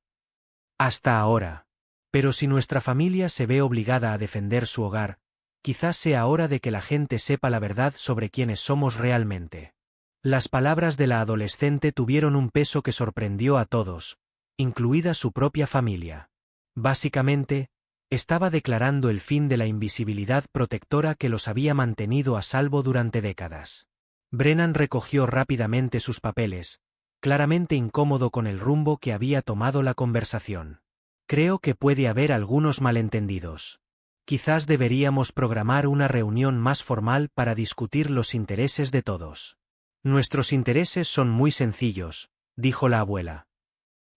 S1: Hasta ahora. Pero si nuestra familia se ve obligada a defender su hogar, quizás sea hora de que la gente sepa la verdad sobre quiénes somos realmente. Las palabras de la adolescente tuvieron un peso que sorprendió a todos, incluida su propia familia. Básicamente, estaba declarando el fin de la invisibilidad protectora que los había mantenido a salvo durante décadas. Brennan recogió rápidamente sus papeles, claramente incómodo con el rumbo que había tomado la conversación. Creo que puede haber algunos malentendidos. Quizás deberíamos programar una reunión más formal para discutir los intereses de todos. Nuestros intereses son muy sencillos, dijo la abuela.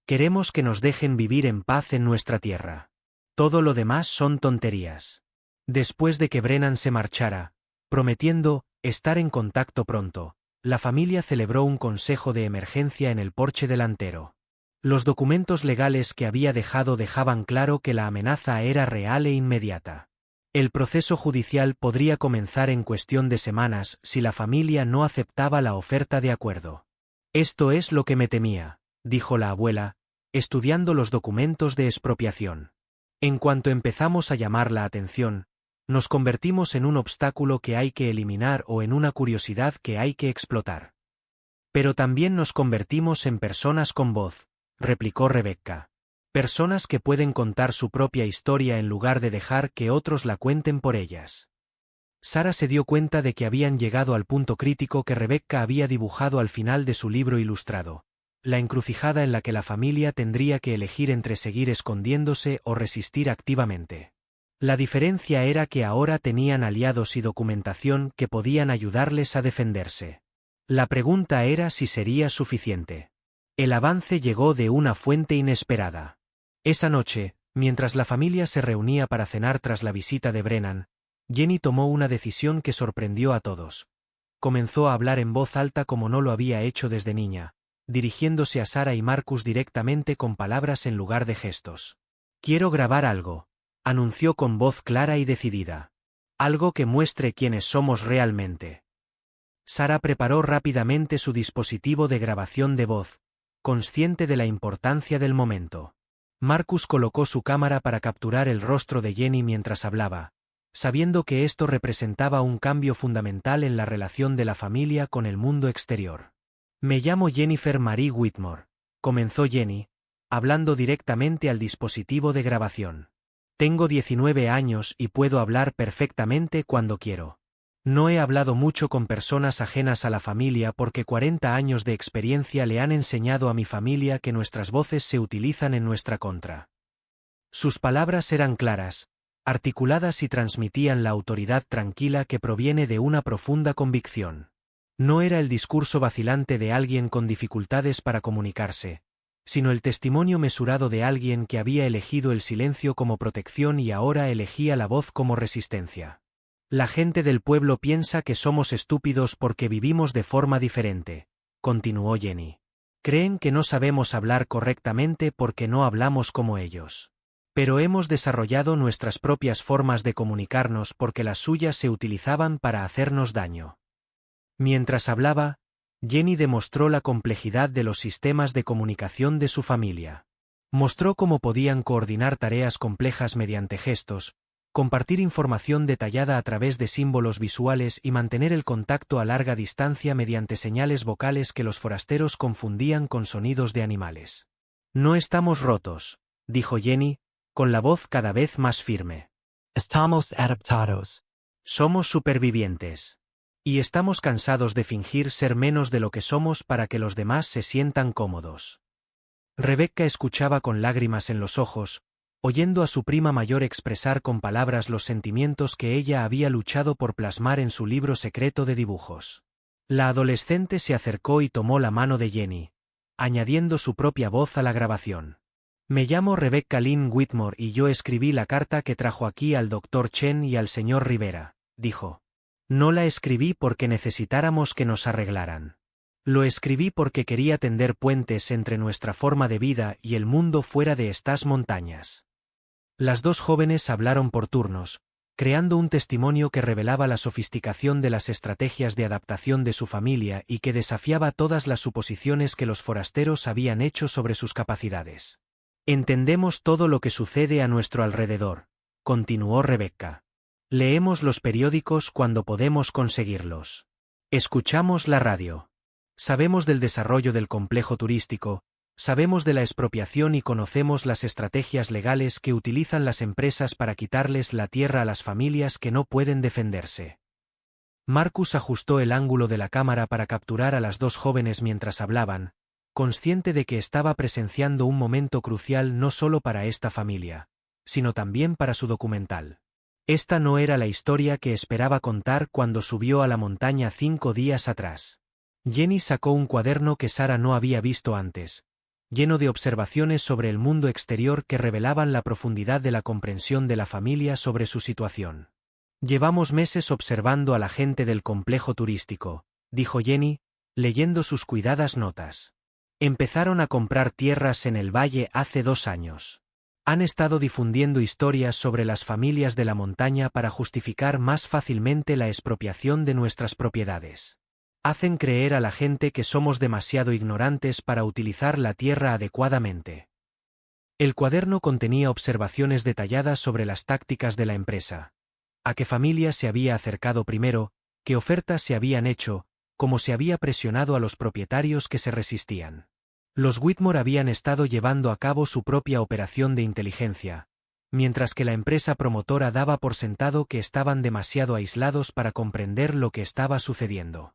S1: Queremos que nos dejen vivir en paz en nuestra tierra. Todo lo demás son tonterías. Después de que Brennan se marchara, prometiendo estar en contacto pronto, la familia celebró un consejo de emergencia en el porche delantero. Los documentos legales que había dejado dejaban claro que la amenaza era real e inmediata. El proceso judicial podría comenzar en cuestión de semanas si la familia no aceptaba la oferta de acuerdo. Esto es lo que me temía, dijo la abuela, estudiando los documentos de expropiación. En cuanto empezamos a llamar la atención, nos convertimos en un obstáculo que hay que eliminar o en una curiosidad que hay que explotar. Pero también nos convertimos en personas con voz, replicó Rebecca. Personas que pueden contar su propia historia en lugar de dejar que otros la cuenten por ellas. Sara se dio cuenta de que habían llegado al punto crítico que Rebecca había dibujado al final de su libro ilustrado, la encrucijada en la que la familia tendría que elegir entre seguir escondiéndose o resistir activamente. La diferencia era que ahora tenían aliados y documentación que podían ayudarles a defenderse. La pregunta era si sería suficiente. El avance llegó de una fuente inesperada. Esa noche, mientras la familia se reunía para cenar tras la visita de Brennan, Jenny tomó una decisión que sorprendió a todos. Comenzó a hablar en voz alta como no lo había hecho desde niña, dirigiéndose a Sara y Marcus directamente con palabras en lugar de gestos. «Quiero grabar algo», anunció con voz clara y decidida. Algo que muestre quiénes somos realmente. Sara preparó rápidamente su dispositivo de grabación de voz, consciente de la importancia del momento. Marcus colocó su cámara para capturar el rostro de Jenny mientras hablaba, sabiendo que esto representaba un cambio fundamental en la relación de la familia con el mundo exterior. Me llamo Jennifer Marie Whitmore, comenzó Jenny, hablando directamente al dispositivo de grabación. Tengo 19 años y puedo hablar perfectamente cuando quiero. No he hablado mucho con personas ajenas a la familia porque 40 años de experiencia le han enseñado a mi familia que nuestras voces se utilizan en nuestra contra. Sus palabras eran claras, articuladas y transmitían la autoridad tranquila que proviene de una profunda convicción. No era el discurso vacilante de alguien con dificultades para comunicarse, sino el testimonio mesurado de alguien que había elegido el silencio como protección y ahora elegía la voz como resistencia. La gente del pueblo piensa que somos estúpidos porque vivimos de forma diferente, continuó Jenny. Creen que no sabemos hablar correctamente porque no hablamos como ellos. Pero hemos desarrollado nuestras propias formas de comunicarnos porque las suyas se utilizaban para hacernos daño. Mientras hablaba, Jenny demostró la complejidad de los sistemas de comunicación de su familia. Mostró cómo podían coordinar tareas complejas mediante gestos, compartir información detallada a través de símbolos visuales y mantener el contacto a larga distancia mediante señales vocales que los forasteros confundían con sonidos de animales. No estamos rotos, dijo Jenny, con la voz cada vez más firme.
S2: Estamos adaptados.
S1: Somos supervivientes. Y estamos cansados de fingir ser menos de lo que somos para que los demás se sientan cómodos. Rebecca escuchaba con lágrimas en los ojos, oyendo a su prima mayor expresar con palabras los sentimientos que ella había luchado por plasmar en su libro secreto de dibujos. La adolescente se acercó y tomó la mano de Jenny, añadiendo su propia voz a la grabación. Me llamo Rebecca Lynn Whitmore y yo escribí la carta que trajo aquí al Dr. Chen y al señor Rivera, dijo. No la escribí porque necesitáramos que nos arreglaran. Lo escribí porque quería tender puentes entre nuestra forma de vida y el mundo fuera de estas montañas. Las dos jóvenes hablaron por turnos, creando un testimonio que revelaba la sofisticación de las estrategias de adaptación de su familia y que desafiaba todas las suposiciones que los forasteros habían hecho sobre sus capacidades. Entendemos todo lo que sucede a nuestro alrededor, continuó Rebecca. Leemos los periódicos cuando podemos conseguirlos. Escuchamos la radio. Sabemos del desarrollo del complejo turístico, sabemos de la expropiación y conocemos las estrategias legales que utilizan las empresas para quitarles la tierra a las familias que no pueden defenderse. Marcus ajustó el ángulo de la cámara para capturar a las dos jóvenes mientras hablaban, consciente de que estaba presenciando un momento crucial no solo para esta familia, sino también para su documental. Esta no era la historia que esperaba contar cuando subió a la montaña 5 días atrás. Jenny sacó un cuaderno que Sara no había visto antes, lleno de observaciones sobre el mundo exterior que revelaban la profundidad de la comprensión de la familia sobre su situación. Llevamos meses observando a la gente del complejo turístico, dijo Jenny, leyendo sus cuidadas notas. Empezaron a comprar tierras en el valle hace 2 años. Han estado difundiendo historias sobre las familias de la montaña para justificar más fácilmente la expropiación de nuestras propiedades. Hacen creer a la gente que somos demasiado ignorantes para utilizar la tierra adecuadamente. El cuaderno contenía observaciones detalladas sobre las tácticas de la empresa, a qué familia se había acercado primero, qué ofertas se habían hecho, cómo se había presionado a los propietarios que se resistían. Los Whitmore habían estado llevando a cabo su propia operación de inteligencia, mientras que la empresa promotora daba por sentado que estaban demasiado aislados para comprender lo que estaba sucediendo.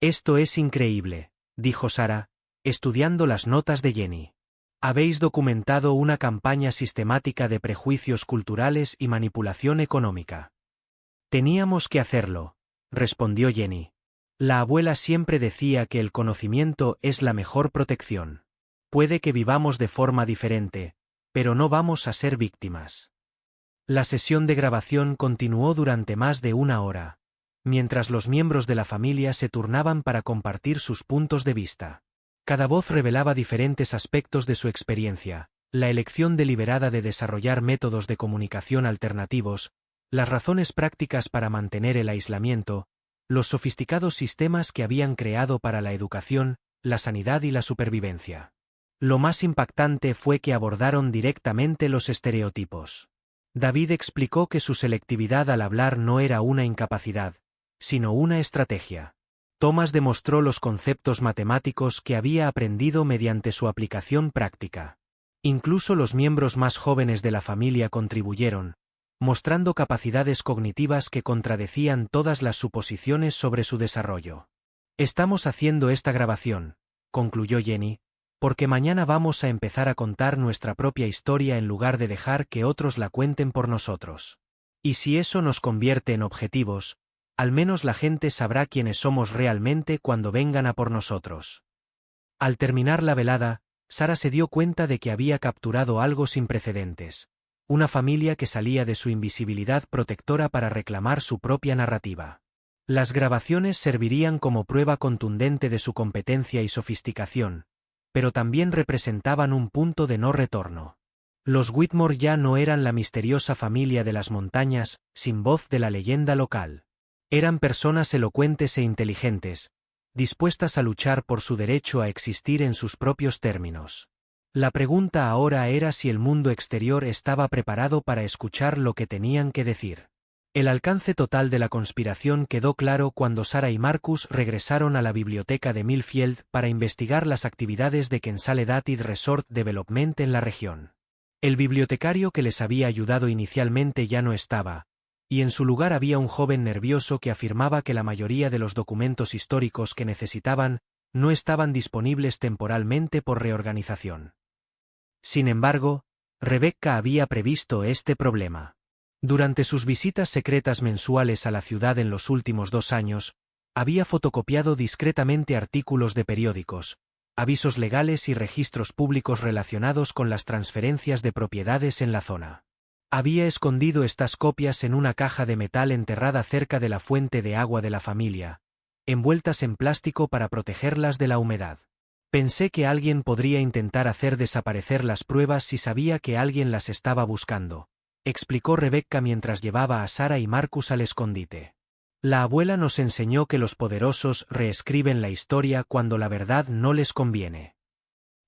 S1: Esto es increíble, dijo Sara, estudiando las notas de Jenny. Habéis documentado una campaña sistemática de prejuicios culturales y manipulación económica. Teníamos que hacerlo, respondió Jenny. La abuela siempre decía que el conocimiento es la mejor protección. Puede que vivamos de forma diferente, pero no vamos a ser víctimas. La sesión de grabación continuó durante más de 1 hora, mientras los miembros de la familia se turnaban para compartir sus puntos de vista. Cada voz revelaba diferentes aspectos de su experiencia, la elección deliberada de desarrollar métodos de comunicación alternativos, las razones prácticas para mantener el aislamiento, los sofisticados sistemas que habían creado para la educación, la sanidad y la supervivencia. Lo más impactante fue que abordaron directamente los estereotipos. David explicó que su selectividad al hablar no era una incapacidad, sino una estrategia. Thomas demostró los conceptos matemáticos que había aprendido mediante su aplicación práctica. Incluso los miembros más jóvenes de la familia contribuyeron, mostrando capacidades cognitivas que contradecían todas las suposiciones sobre su desarrollo. Estamos haciendo esta grabación, concluyó Jenny, porque mañana vamos a empezar a contar nuestra propia historia en lugar de dejar que otros la cuenten por nosotros. Y si eso nos convierte en objetivos, al menos la gente sabrá quiénes somos realmente cuando vengan a por nosotros. Al terminar la velada, Sara se dio cuenta de que había capturado algo sin precedentes, una familia que salía de su invisibilidad protectora para reclamar su propia narrativa. Las grabaciones servirían como prueba contundente de su competencia y sofisticación, pero también representaban un punto de no retorno. Los Whitmore ya no eran la misteriosa familia de las montañas, sin voz de la leyenda local. Eran personas elocuentes e inteligentes, dispuestas a luchar por su derecho a existir en sus propios términos. La pregunta ahora era si el mundo exterior estaba preparado para escuchar lo que tenían que decir. El alcance total de la conspiración quedó claro cuando Sara y Marcus regresaron a la biblioteca de Millfield para investigar las actividades de Consolidated Resort Development en la región. El bibliotecario que les había ayudado inicialmente ya no estaba, y en su lugar había un joven nervioso que afirmaba que la mayoría de los documentos históricos que necesitaban no estaban disponibles temporalmente por reorganización. Sin embargo, Rebecca había previsto este problema. Durante sus visitas secretas mensuales a la ciudad en los últimos 2 años, había fotocopiado discretamente artículos de periódicos, avisos legales y registros públicos relacionados con las transferencias de propiedades en la zona. Había escondido estas copias en una caja de metal enterrada cerca de la fuente de agua de la familia, envueltas en plástico para protegerlas de la humedad. Pensé que alguien podría intentar hacer desaparecer las pruebas si sabía que alguien las estaba buscando, explicó Rebecca mientras llevaba a Sara y Marcus al escondite. La abuela nos enseñó que los poderosos reescriben la historia cuando la verdad no les conviene.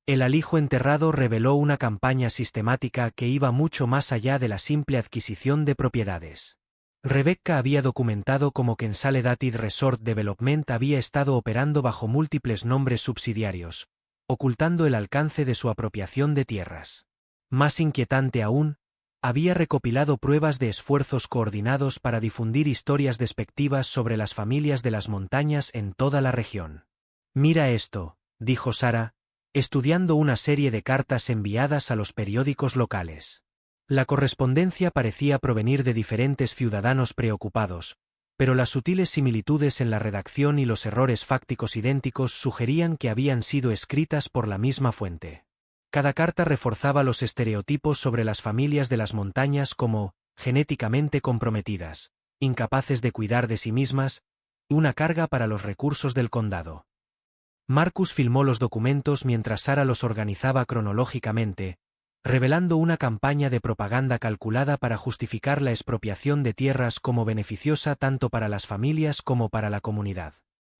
S1: El alijo enterrado reveló una campaña sistemática que iba mucho más allá de la simple adquisición de propiedades. Rebecca había documentado cómo Consolidated Resort Development había estado operando bajo múltiples nombres subsidiarios, ocultando el alcance de su apropiación de tierras. Más inquietante aún, había recopilado pruebas de esfuerzos coordinados para difundir historias despectivas sobre las familias de las montañas en toda la región. «Mira esto», dijo Sara, estudiando una serie de cartas enviadas a los periódicos locales. La correspondencia parecía provenir de diferentes ciudadanos preocupados, pero las sutiles similitudes en la redacción y los errores fácticos idénticos sugerían que habían sido escritas por la misma fuente. Cada carta reforzaba los estereotipos sobre las familias de las montañas como genéticamente comprometidas, incapaces de cuidar de sí mismas, y una carga para los recursos del condado. Marcus filmó los documentos mientras Sara los organizaba cronológicamente, revelando una campaña de propaganda calculada para justificar la expropiación de tierras como beneficiosa tanto para las familias como para la comunidad.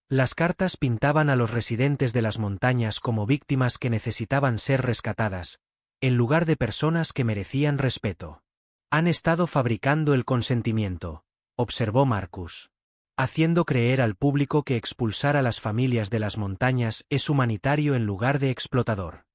S1: Las cartas pintaban a los residentes de las montañas como víctimas que necesitaban ser rescatadas, en lugar de personas que merecían respeto. Han estado fabricando el consentimiento, observó Marcus, haciendo creer al público que expulsar a las familias de las montañas es humanitario en lugar de explotador.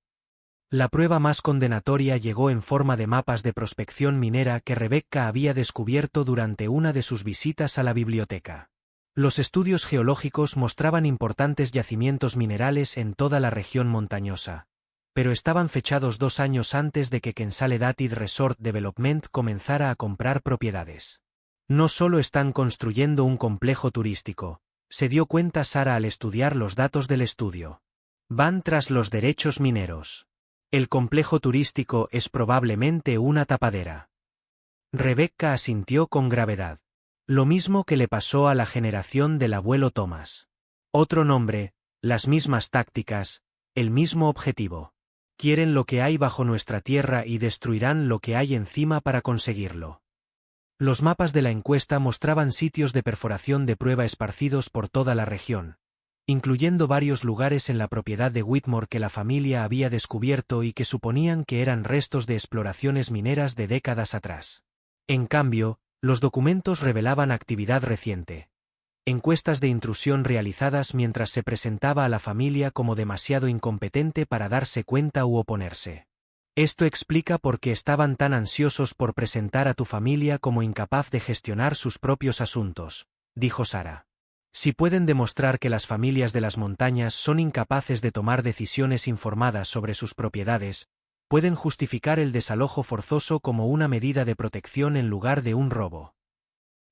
S1: La prueba más condenatoria llegó en forma de mapas de prospección minera que Rebecca había descubierto durante una de sus visitas a la biblioteca. Los estudios geológicos mostraban importantes yacimientos minerales en toda la región montañosa, pero estaban fechados 2 años antes de que Consolidated Resort Development comenzara a comprar propiedades. No solo están construyendo un complejo turístico, se dio cuenta Sara al estudiar los datos del estudio. Van tras los derechos mineros. El complejo turístico es probablemente una tapadera. Rebecca asintió con gravedad. Lo mismo que le pasó a la generación del abuelo Thomas. Otro nombre, las mismas tácticas, el mismo objetivo. Quieren lo que hay bajo nuestra tierra y destruirán lo que hay encima para conseguirlo. Los mapas de la encuesta mostraban sitios de perforación de prueba esparcidos por toda la región, incluyendo varios lugares en la propiedad de Whitmore que la familia había descubierto y que suponían que eran restos de exploraciones mineras de décadas atrás. En cambio, los documentos revelaban actividad reciente. Encuestas de intrusión realizadas mientras se presentaba a la familia como demasiado incompetente para darse cuenta u oponerse. Esto explica por qué estaban tan ansiosos por presentar a tu familia como incapaz de gestionar sus propios asuntos, dijo Sarah. Si pueden demostrar que las familias de las montañas son incapaces de tomar decisiones informadas sobre sus propiedades, pueden justificar el desalojo forzoso como una medida de protección en lugar de un robo.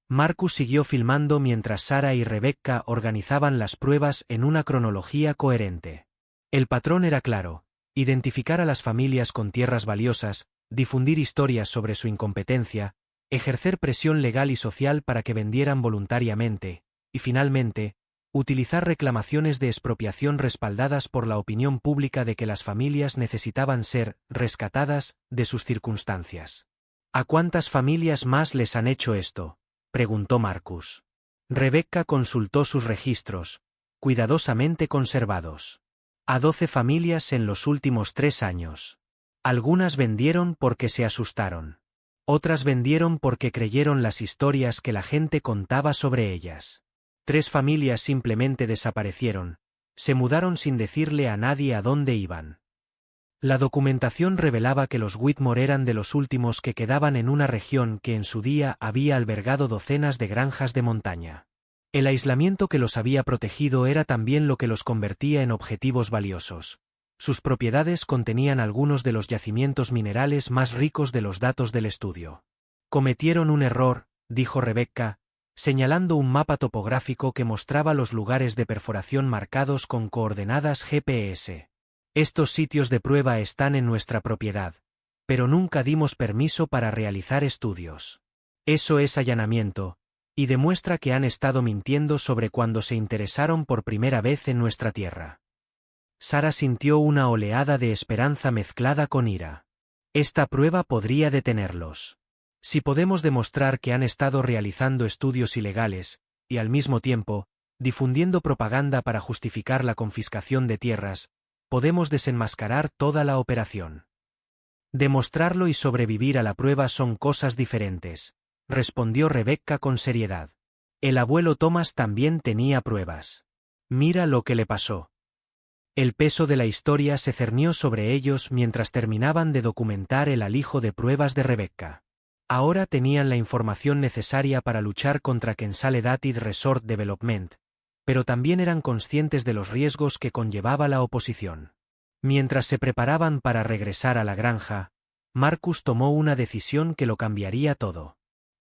S1: Marcus siguió filmando mientras Sarah y Rebecca organizaban las pruebas en una cronología coherente. El patrón era claro: identificar a las familias con tierras valiosas, difundir historias sobre su incompetencia, ejercer presión legal y social para que vendieran voluntariamente, y finalmente, utilizar reclamaciones de expropiación respaldadas por la opinión pública de que las familias necesitaban ser rescatadas de sus circunstancias. ¿A cuántas familias más les han hecho esto?, preguntó Marcus. Rebecca consultó sus registros, cuidadosamente conservados. A 12 familias en los últimos 3 años. Algunas vendieron porque se asustaron. Otras vendieron porque creyeron las historias que la gente contaba sobre ellas. 3 familias simplemente desaparecieron, se mudaron sin decirle a nadie a dónde iban. La documentación revelaba que los Whitmore eran de los últimos que quedaban en una región que en su día había albergado docenas de granjas de montaña. El aislamiento que los había protegido era también lo que los convertía en objetivos valiosos. Sus propiedades contenían algunos de los yacimientos minerales más ricos de los datos del estudio. Cometieron un error, dijo Rebecca, señalando un mapa topográfico que mostraba los lugares de perforación marcados con coordenadas GPS. Estos sitios de prueba están en nuestra propiedad, pero nunca dimos permiso para realizar estudios. Eso es allanamiento, y demuestra que han estado mintiendo sobre cuando se interesaron por primera vez en nuestra tierra. Sarah sintió una oleada de esperanza mezclada con ira. Esta prueba podría detenerlos. Si podemos demostrar que han estado realizando estudios ilegales, y al mismo tiempo, difundiendo propaganda para justificar la confiscación de tierras, podemos desenmascarar toda la operación. Demostrarlo y sobrevivir a la prueba son cosas diferentes, respondió Rebecca con seriedad. El abuelo Thomas también tenía pruebas. Mira lo que le pasó. El peso de la historia se cernió sobre ellos mientras terminaban de documentar el alijo de pruebas de Rebecca. Ahora tenían la información necesaria para luchar contra Consolidated Resort Development, pero también eran conscientes de los riesgos que conllevaba la oposición. Mientras se preparaban para regresar a la granja, Marcus tomó una decisión que lo cambiaría todo.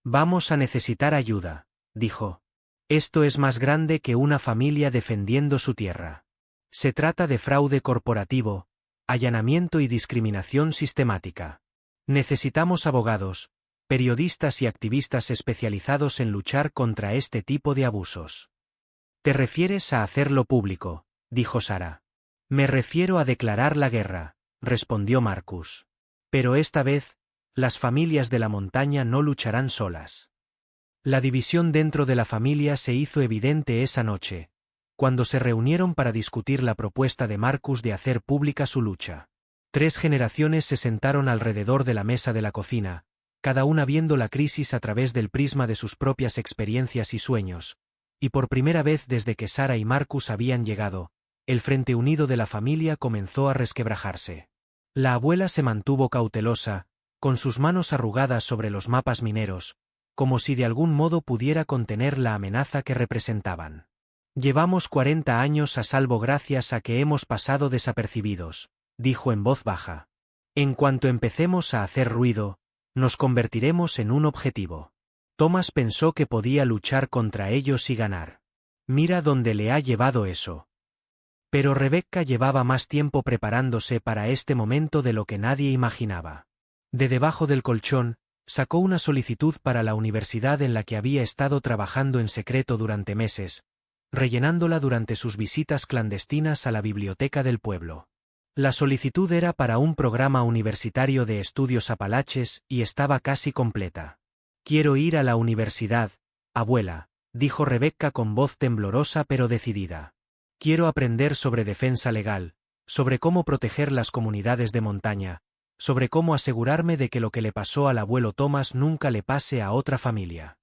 S1: Vamos a necesitar ayuda, dijo. Esto es más grande que una familia defendiendo su tierra. Se trata de fraude corporativo, allanamiento y discriminación sistemática. Necesitamos abogados, periodistas y activistas especializados en luchar contra este tipo de abusos. ¿Te refieres a hacerlo público?, dijo Sarah. Me refiero a declarar la guerra, respondió Marcus. Pero esta vez, las familias de la montaña no lucharán solas. La división dentro de la familia se hizo evidente esa noche, cuando se reunieron para discutir la propuesta de Marcus de hacer pública su lucha. 3 generaciones se sentaron alrededor de la mesa de la cocina, cada una viendo la crisis a través del prisma de sus propias experiencias y sueños, y por primera vez desde que Sarah y Marcus habían llegado, el frente unido de la familia comenzó a resquebrajarse. La abuela se mantuvo cautelosa, con sus manos arrugadas sobre los mapas mineros, como si de algún modo pudiera contener la amenaza que representaban. Llevamos 40 años a salvo gracias a que hemos pasado desapercibidos, dijo en voz baja. En cuanto empecemos a hacer ruido, nos convertiremos en un objetivo. Thomas pensó que podía luchar contra ellos y ganar. Mira dónde le ha llevado eso. Pero Rebecca llevaba más tiempo preparándose para este momento de lo que nadie imaginaba. De debajo del colchón, sacó una solicitud para la universidad en la que había estado trabajando en secreto durante meses, rellenándola durante sus visitas clandestinas a la biblioteca del pueblo. La solicitud era para un programa universitario de estudios apalaches y estaba casi completa. Quiero ir a la universidad, abuela, dijo Rebecca con voz temblorosa pero decidida. Quiero aprender sobre defensa legal, sobre cómo proteger las comunidades de montaña, sobre cómo asegurarme de que lo que le pasó al abuelo Thomas nunca le pase a otra familia.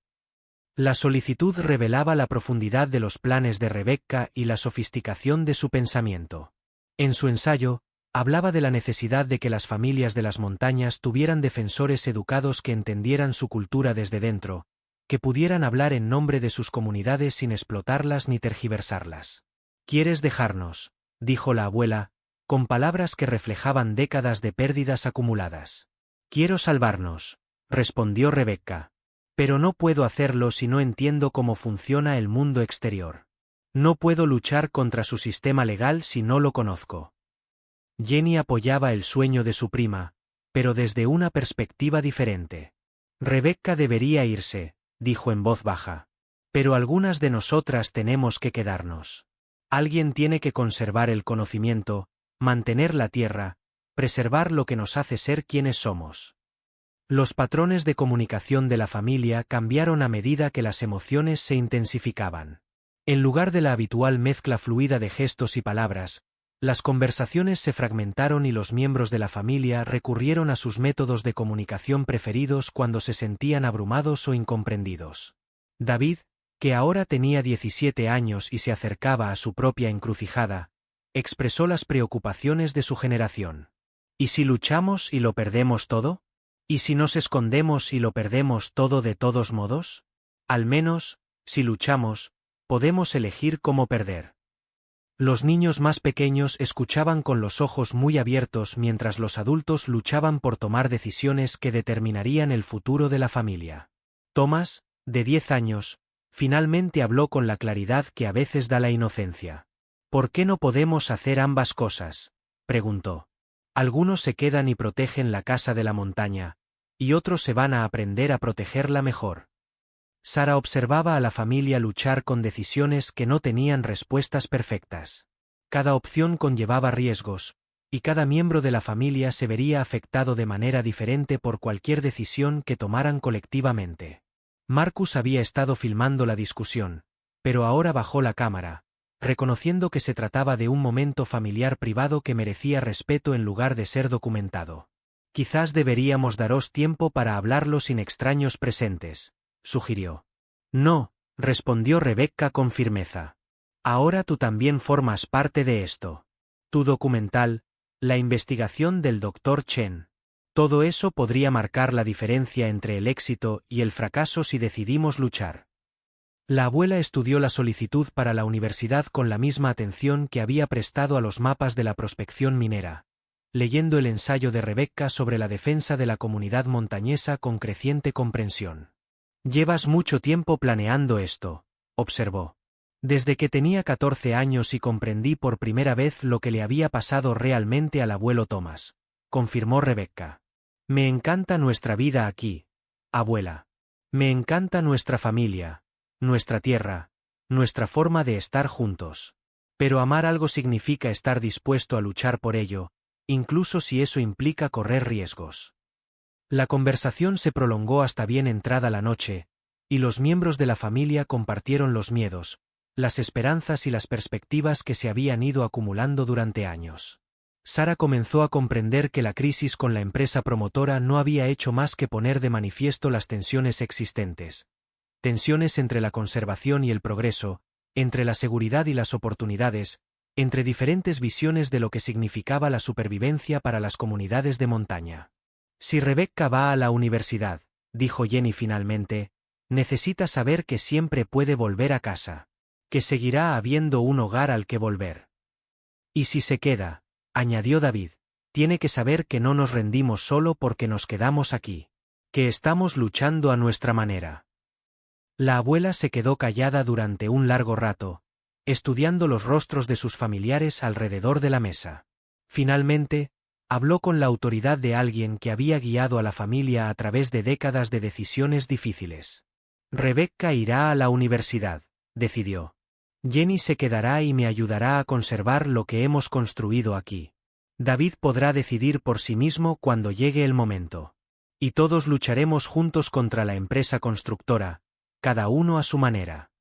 S1: La solicitud revelaba la profundidad de los planes de Rebecca y la sofisticación de su pensamiento. En su ensayo, hablaba de la necesidad de que las familias de las montañas tuvieran defensores educados que entendieran su cultura desde dentro, que pudieran hablar en nombre de sus comunidades sin explotarlas ni tergiversarlas. «¿Quieres dejarnos?», dijo la abuela, con palabras que reflejaban décadas de pérdidas acumuladas. «Quiero salvarnos», respondió Rebecca. «Pero no puedo hacerlo si no entiendo cómo funciona el mundo exterior. No puedo luchar contra su sistema legal si no lo conozco». Jenny apoyaba el sueño de su prima, pero desde una perspectiva diferente. «Rebecca debería irse», dijo en voz baja. «Pero algunas de nosotras tenemos que quedarnos. Alguien tiene que conservar el conocimiento, mantener la tierra, preservar lo que nos hace ser quienes somos». Los patrones de comunicación de la familia cambiaron a medida que las emociones se intensificaban. En lugar de la habitual mezcla fluida de gestos y palabras, las conversaciones se fragmentaron y los miembros de la familia recurrieron a sus métodos de comunicación preferidos cuando se sentían abrumados o incomprendidos. David, que ahora tenía 17 años y se acercaba a su propia encrucijada, expresó las preocupaciones de su generación. ¿Y si luchamos y lo perdemos todo? ¿Y si nos escondemos y lo perdemos todo de todos modos? Al menos, si luchamos, podemos elegir cómo perder. Los niños más pequeños escuchaban con los ojos muy abiertos mientras los adultos luchaban por tomar decisiones que determinarían el futuro de la familia. Thomas, de 10 años, finalmente habló con la claridad que a veces da la inocencia. «¿Por qué no podemos hacer ambas cosas?», preguntó. «Algunos se quedan y protegen la casa de la montaña, y otros se van a aprender a protegerla mejor». Sara observaba a la familia luchar con decisiones que no tenían respuestas perfectas. Cada opción conllevaba riesgos, y cada miembro de la familia se vería afectado de manera diferente por cualquier decisión que tomaran colectivamente. Marcus había estado filmando la discusión, pero ahora bajó la cámara, reconociendo que se trataba de un momento familiar privado que merecía respeto en lugar de ser documentado. «Quizás deberíamos daros tiempo para hablarlo sin extraños presentes», sugirió. «No», respondió Rebecca con firmeza. «Ahora tú también formas parte de esto. Tu documental, la investigación del Dr. Chen. Todo eso podría marcar la diferencia entre el éxito y el fracaso si decidimos luchar». La abuela estudió la solicitud para la universidad con la misma atención que había prestado a los mapas de la prospección minera, leyendo el ensayo de Rebecca sobre la defensa de la comunidad montañesa con creciente comprensión. «Llevas mucho tiempo planeando esto», observó. «Desde que tenía 14 años y comprendí por primera vez lo que le había pasado realmente al abuelo Thomas», confirmó Rebecca. «Me encanta nuestra vida aquí, abuela. Me encanta nuestra familia, nuestra tierra, nuestra forma de estar juntos. Pero amar algo significa estar dispuesto a luchar por ello, incluso si eso implica correr riesgos». La conversación se prolongó hasta bien entrada la noche, y los miembros de la familia compartieron los miedos, las esperanzas y las perspectivas que se habían ido acumulando durante años. Sara comenzó a comprender que la crisis con la empresa promotora no había hecho más que poner de manifiesto las tensiones existentes. Tensiones entre la conservación y el progreso, entre la seguridad y las oportunidades, entre diferentes visiones de lo que significaba la supervivencia para las comunidades de montaña. «Si Rebecca va a la universidad», dijo Jenny finalmente, «necesita saber que siempre puede volver a casa, que seguirá habiendo un hogar al que volver. Y si se queda», añadió David, «tiene que saber que no nos rendimos solo porque nos quedamos aquí, que estamos luchando a nuestra manera». La abuela se quedó callada durante un largo rato, estudiando los rostros de sus familiares alrededor de la mesa. Finalmente, habló con la autoridad de alguien que había guiado a la familia a través de décadas de decisiones difíciles. «Rebecca irá a la universidad», decidió. «Jenny se quedará y me ayudará a conservar lo que hemos construido aquí. David podrá decidir por sí mismo cuando llegue el momento». Y todos lucharemos juntos contra la empresa constructora, cada uno a su manera.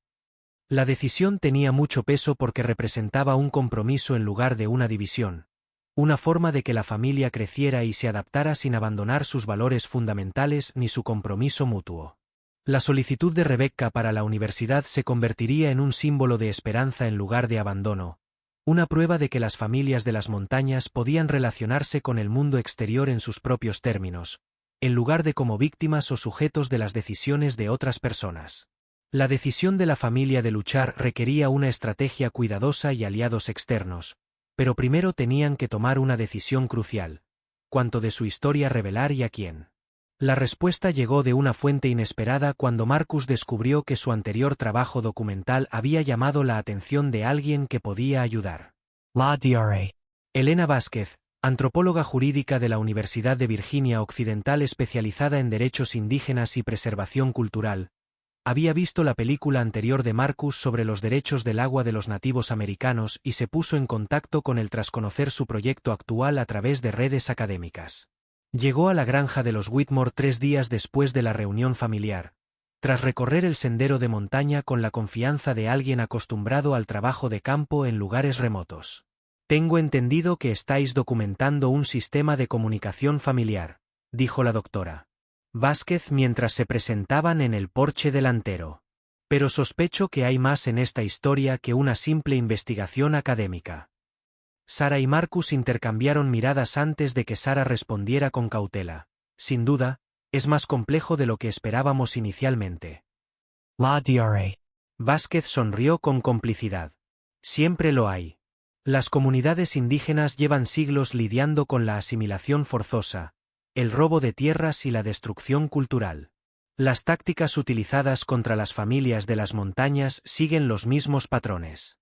S1: La decisión tenía mucho peso porque representaba un compromiso en lugar de una división, una forma de que la familia creciera y se adaptara sin abandonar sus valores fundamentales ni su compromiso mutuo. La solicitud de Rebecca para la universidad se convertiría en un símbolo de esperanza en lugar de abandono, una prueba de que las familias de las montañas podían relacionarse con el mundo exterior en sus propios términos, en lugar de como víctimas o sujetos de las decisiones de otras personas. La decisión de la familia de luchar requería una estrategia cuidadosa y aliados externos, pero primero tenían que tomar una decisión crucial: cuánto de su historia revelar y a quién. La respuesta llegó de una fuente inesperada cuando Marcus descubrió que su anterior trabajo documental había llamado la atención de alguien que podía ayudar.
S2: La Dra.
S1: Elena Vázquez, antropóloga jurídica de la Universidad de Virginia Occidental especializada en derechos indígenas y preservación cultural, había visto la película anterior de Marcus sobre los derechos del agua de los nativos americanos y se puso en contacto con él tras conocer su proyecto actual a través de redes académicas. Llegó a la granja de los Whitmore 3 días después de la reunión familiar, tras recorrer el sendero de montaña con la confianza de alguien acostumbrado al trabajo de campo en lugares remotos. «Tengo entendido que estáis documentando un sistema de comunicación familiar», dijo la doctora Vázquez mientras se presentaban en el porche delantero. «Pero sospecho que hay más en esta historia que una simple investigación académica». Sara y Marcus intercambiaron miradas antes de que Sara respondiera con cautela. «Sin duda, es más complejo de lo que esperábamos inicialmente».
S2: La Dra.
S1: Vázquez sonrió con complicidad. «Siempre lo hay. Las comunidades indígenas llevan siglos lidiando con la asimilación forzosa, el robo de tierras y la destrucción cultural. Las tácticas utilizadas contra las familias de las montañas siguen los mismos patrones».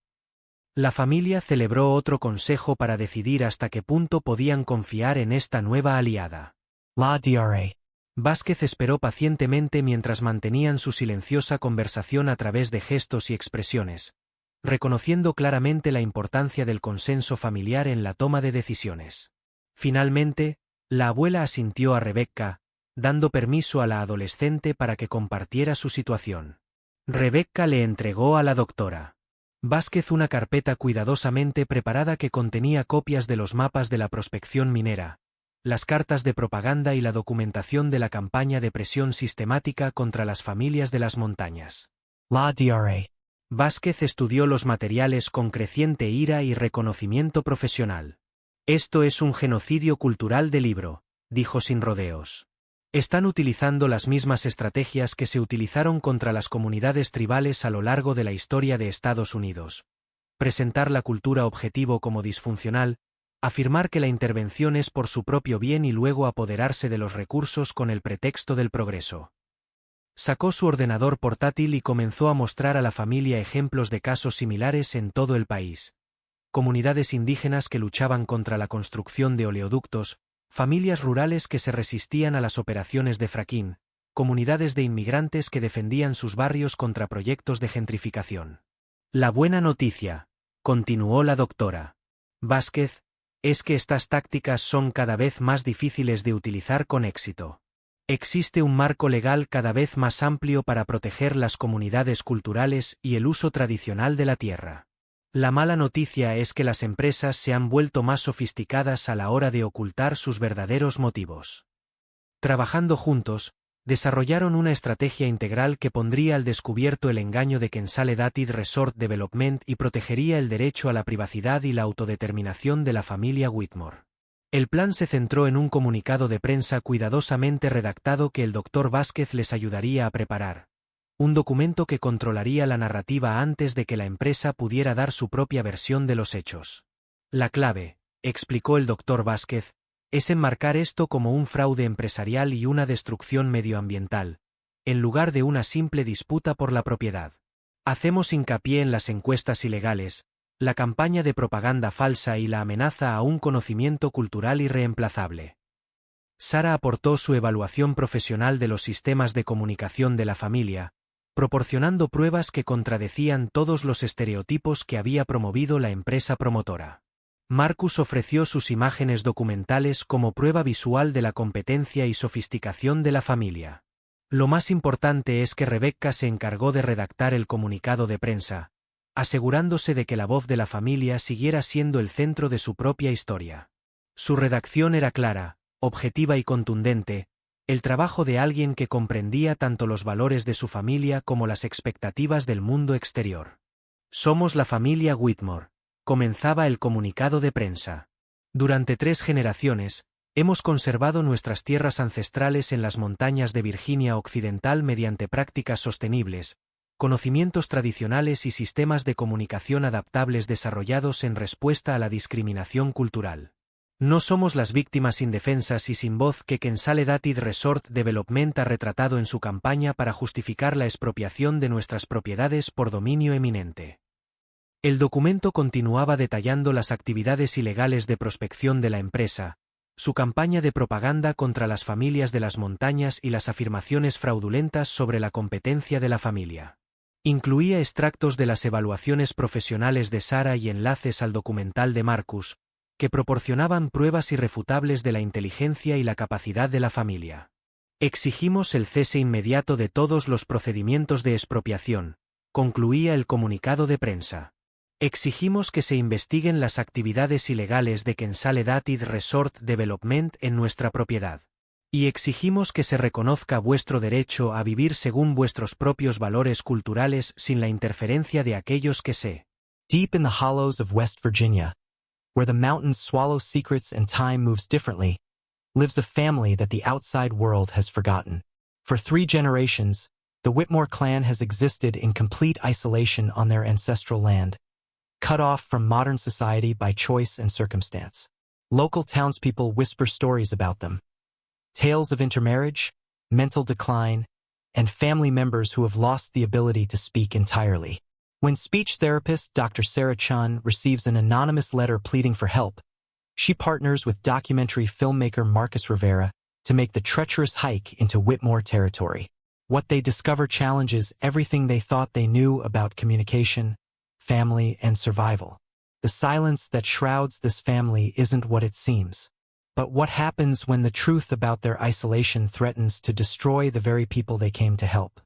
S1: La familia celebró otro consejo para decidir hasta qué punto podían confiar en esta nueva aliada.
S2: La Dra.
S1: Vázquez esperó pacientemente mientras mantenían su silenciosa conversación a través de gestos y expresiones, reconociendo claramente la importancia del consenso familiar en la toma de decisiones. Finalmente, la abuela asintió a Rebecca, dando permiso a la adolescente para que compartiera su situación. Rebecca le entregó a la doctora Vázquez una carpeta cuidadosamente preparada que contenía copias de los mapas de la prospección minera, las cartas de propaganda y la documentación de la campaña de presión sistemática contra las familias de las montañas.
S2: La Dra.
S1: Vázquez estudió los materiales con creciente ira y reconocimiento profesional. «Esto es un genocidio cultural de libro», dijo sin rodeos. «Están utilizando las mismas estrategias que se utilizaron contra las comunidades tribales a lo largo de la historia de Estados Unidos. Presentar la cultura objetivo como disfuncional, afirmar que la intervención es por su propio bien y luego apoderarse de los recursos con el pretexto del progreso». Sacó su ordenador portátil y comenzó a mostrar a la familia ejemplos de casos similares en todo el país. Comunidades indígenas que luchaban contra la construcción de oleoductos, familias rurales que se resistían a las operaciones de fracking, comunidades de inmigrantes que defendían sus barrios contra proyectos de gentrificación. «La buena noticia», continuó la doctora Vázquez, «es que estas tácticas son cada vez más difíciles de utilizar con éxito. Existe un marco legal cada vez más amplio para proteger las comunidades culturales y el uso tradicional de la tierra. La mala noticia es que las empresas se han vuelto más sofisticadas a la hora de ocultar sus verdaderos motivos». Trabajando juntos, desarrollaron una estrategia integral que pondría al descubierto el engaño de Consolidated Resort Development y protegería el derecho a la privacidad y la autodeterminación de la familia Whitmore. El plan se centró en un comunicado de prensa cuidadosamente redactado que el Dr. Vázquez les ayudaría a preparar. Un documento que controlaría la narrativa antes de que la empresa pudiera dar su propia versión de los hechos. «La clave», explicó el Dr. Vázquez, «es enmarcar esto como un fraude empresarial y una destrucción medioambiental, en lugar de una simple disputa por la propiedad. Hacemos hincapié en las encuestas ilegales, la campaña de propaganda falsa y la amenaza a un conocimiento cultural irreemplazable». Sara aportó su evaluación profesional de los sistemas de comunicación de la familia, proporcionando pruebas que contradecían todos los estereotipos que había promovido la empresa promotora. Marcus ofreció sus imágenes documentales como prueba visual de la competencia y sofisticación de la familia. Lo más importante es que Rebecca se encargó de redactar el comunicado de prensa, asegurándose de que la voz de la familia siguiera siendo el centro de su propia historia. Su redacción era clara, objetiva y contundente, el trabajo de alguien que comprendía tanto los valores de su familia como las expectativas del mundo exterior. Somos la familia Whitmore, comenzaba el comunicado de prensa. Durante 3 generaciones, hemos conservado nuestras tierras ancestrales en las montañas de Virginia Occidental mediante prácticas sostenibles, conocimientos tradicionales y sistemas de comunicación adaptables desarrollados en respuesta a la discriminación cultural. No somos las víctimas indefensas y sin voz que Consolidated Resort Development ha retratado en su campaña para justificar la expropiación de nuestras propiedades por dominio eminente. El documento continuaba detallando las actividades ilegales de prospección de la empresa, su campaña de propaganda contra las familias de las montañas y las afirmaciones fraudulentas sobre la competencia de la familia. Incluía extractos de las evaluaciones profesionales de Sarah y enlaces al documental de Marcus, que proporcionaban pruebas irrefutables de la inteligencia y la capacidad de la familia. Exigimos el cese inmediato de todos los procedimientos de expropiación, concluía el comunicado de prensa. Exigimos que se investiguen las actividades ilegales de Consolidated Resort Development en nuestra propiedad. Y exigimos que se reconozca vuestro derecho a vivir según vuestros propios valores culturales sin la interferencia de aquellos que se.
S2: Deep in the hollows of West Virginia, where the mountains swallow secrets and time moves differently, lives a family that the outside world has forgotten. For 3 generations, the Whitmore clan has existed in complete isolation on their ancestral land, cut off from modern society by choice and circumstance. Local townspeople whisper stories about them. Tales of intermarriage, mental decline, and family members who have lost the ability to speak entirely. When speech therapist Dr. Sarah Chun receives an anonymous letter pleading for help, she partners with documentary filmmaker Marcus Rivera to make the treacherous hike into Whitmore territory. What they discover challenges everything they thought they knew about communication, family, and survival. The silence that shrouds this family isn't what it seems. But what happens when the truth about their isolation threatens to destroy the very people they came to help?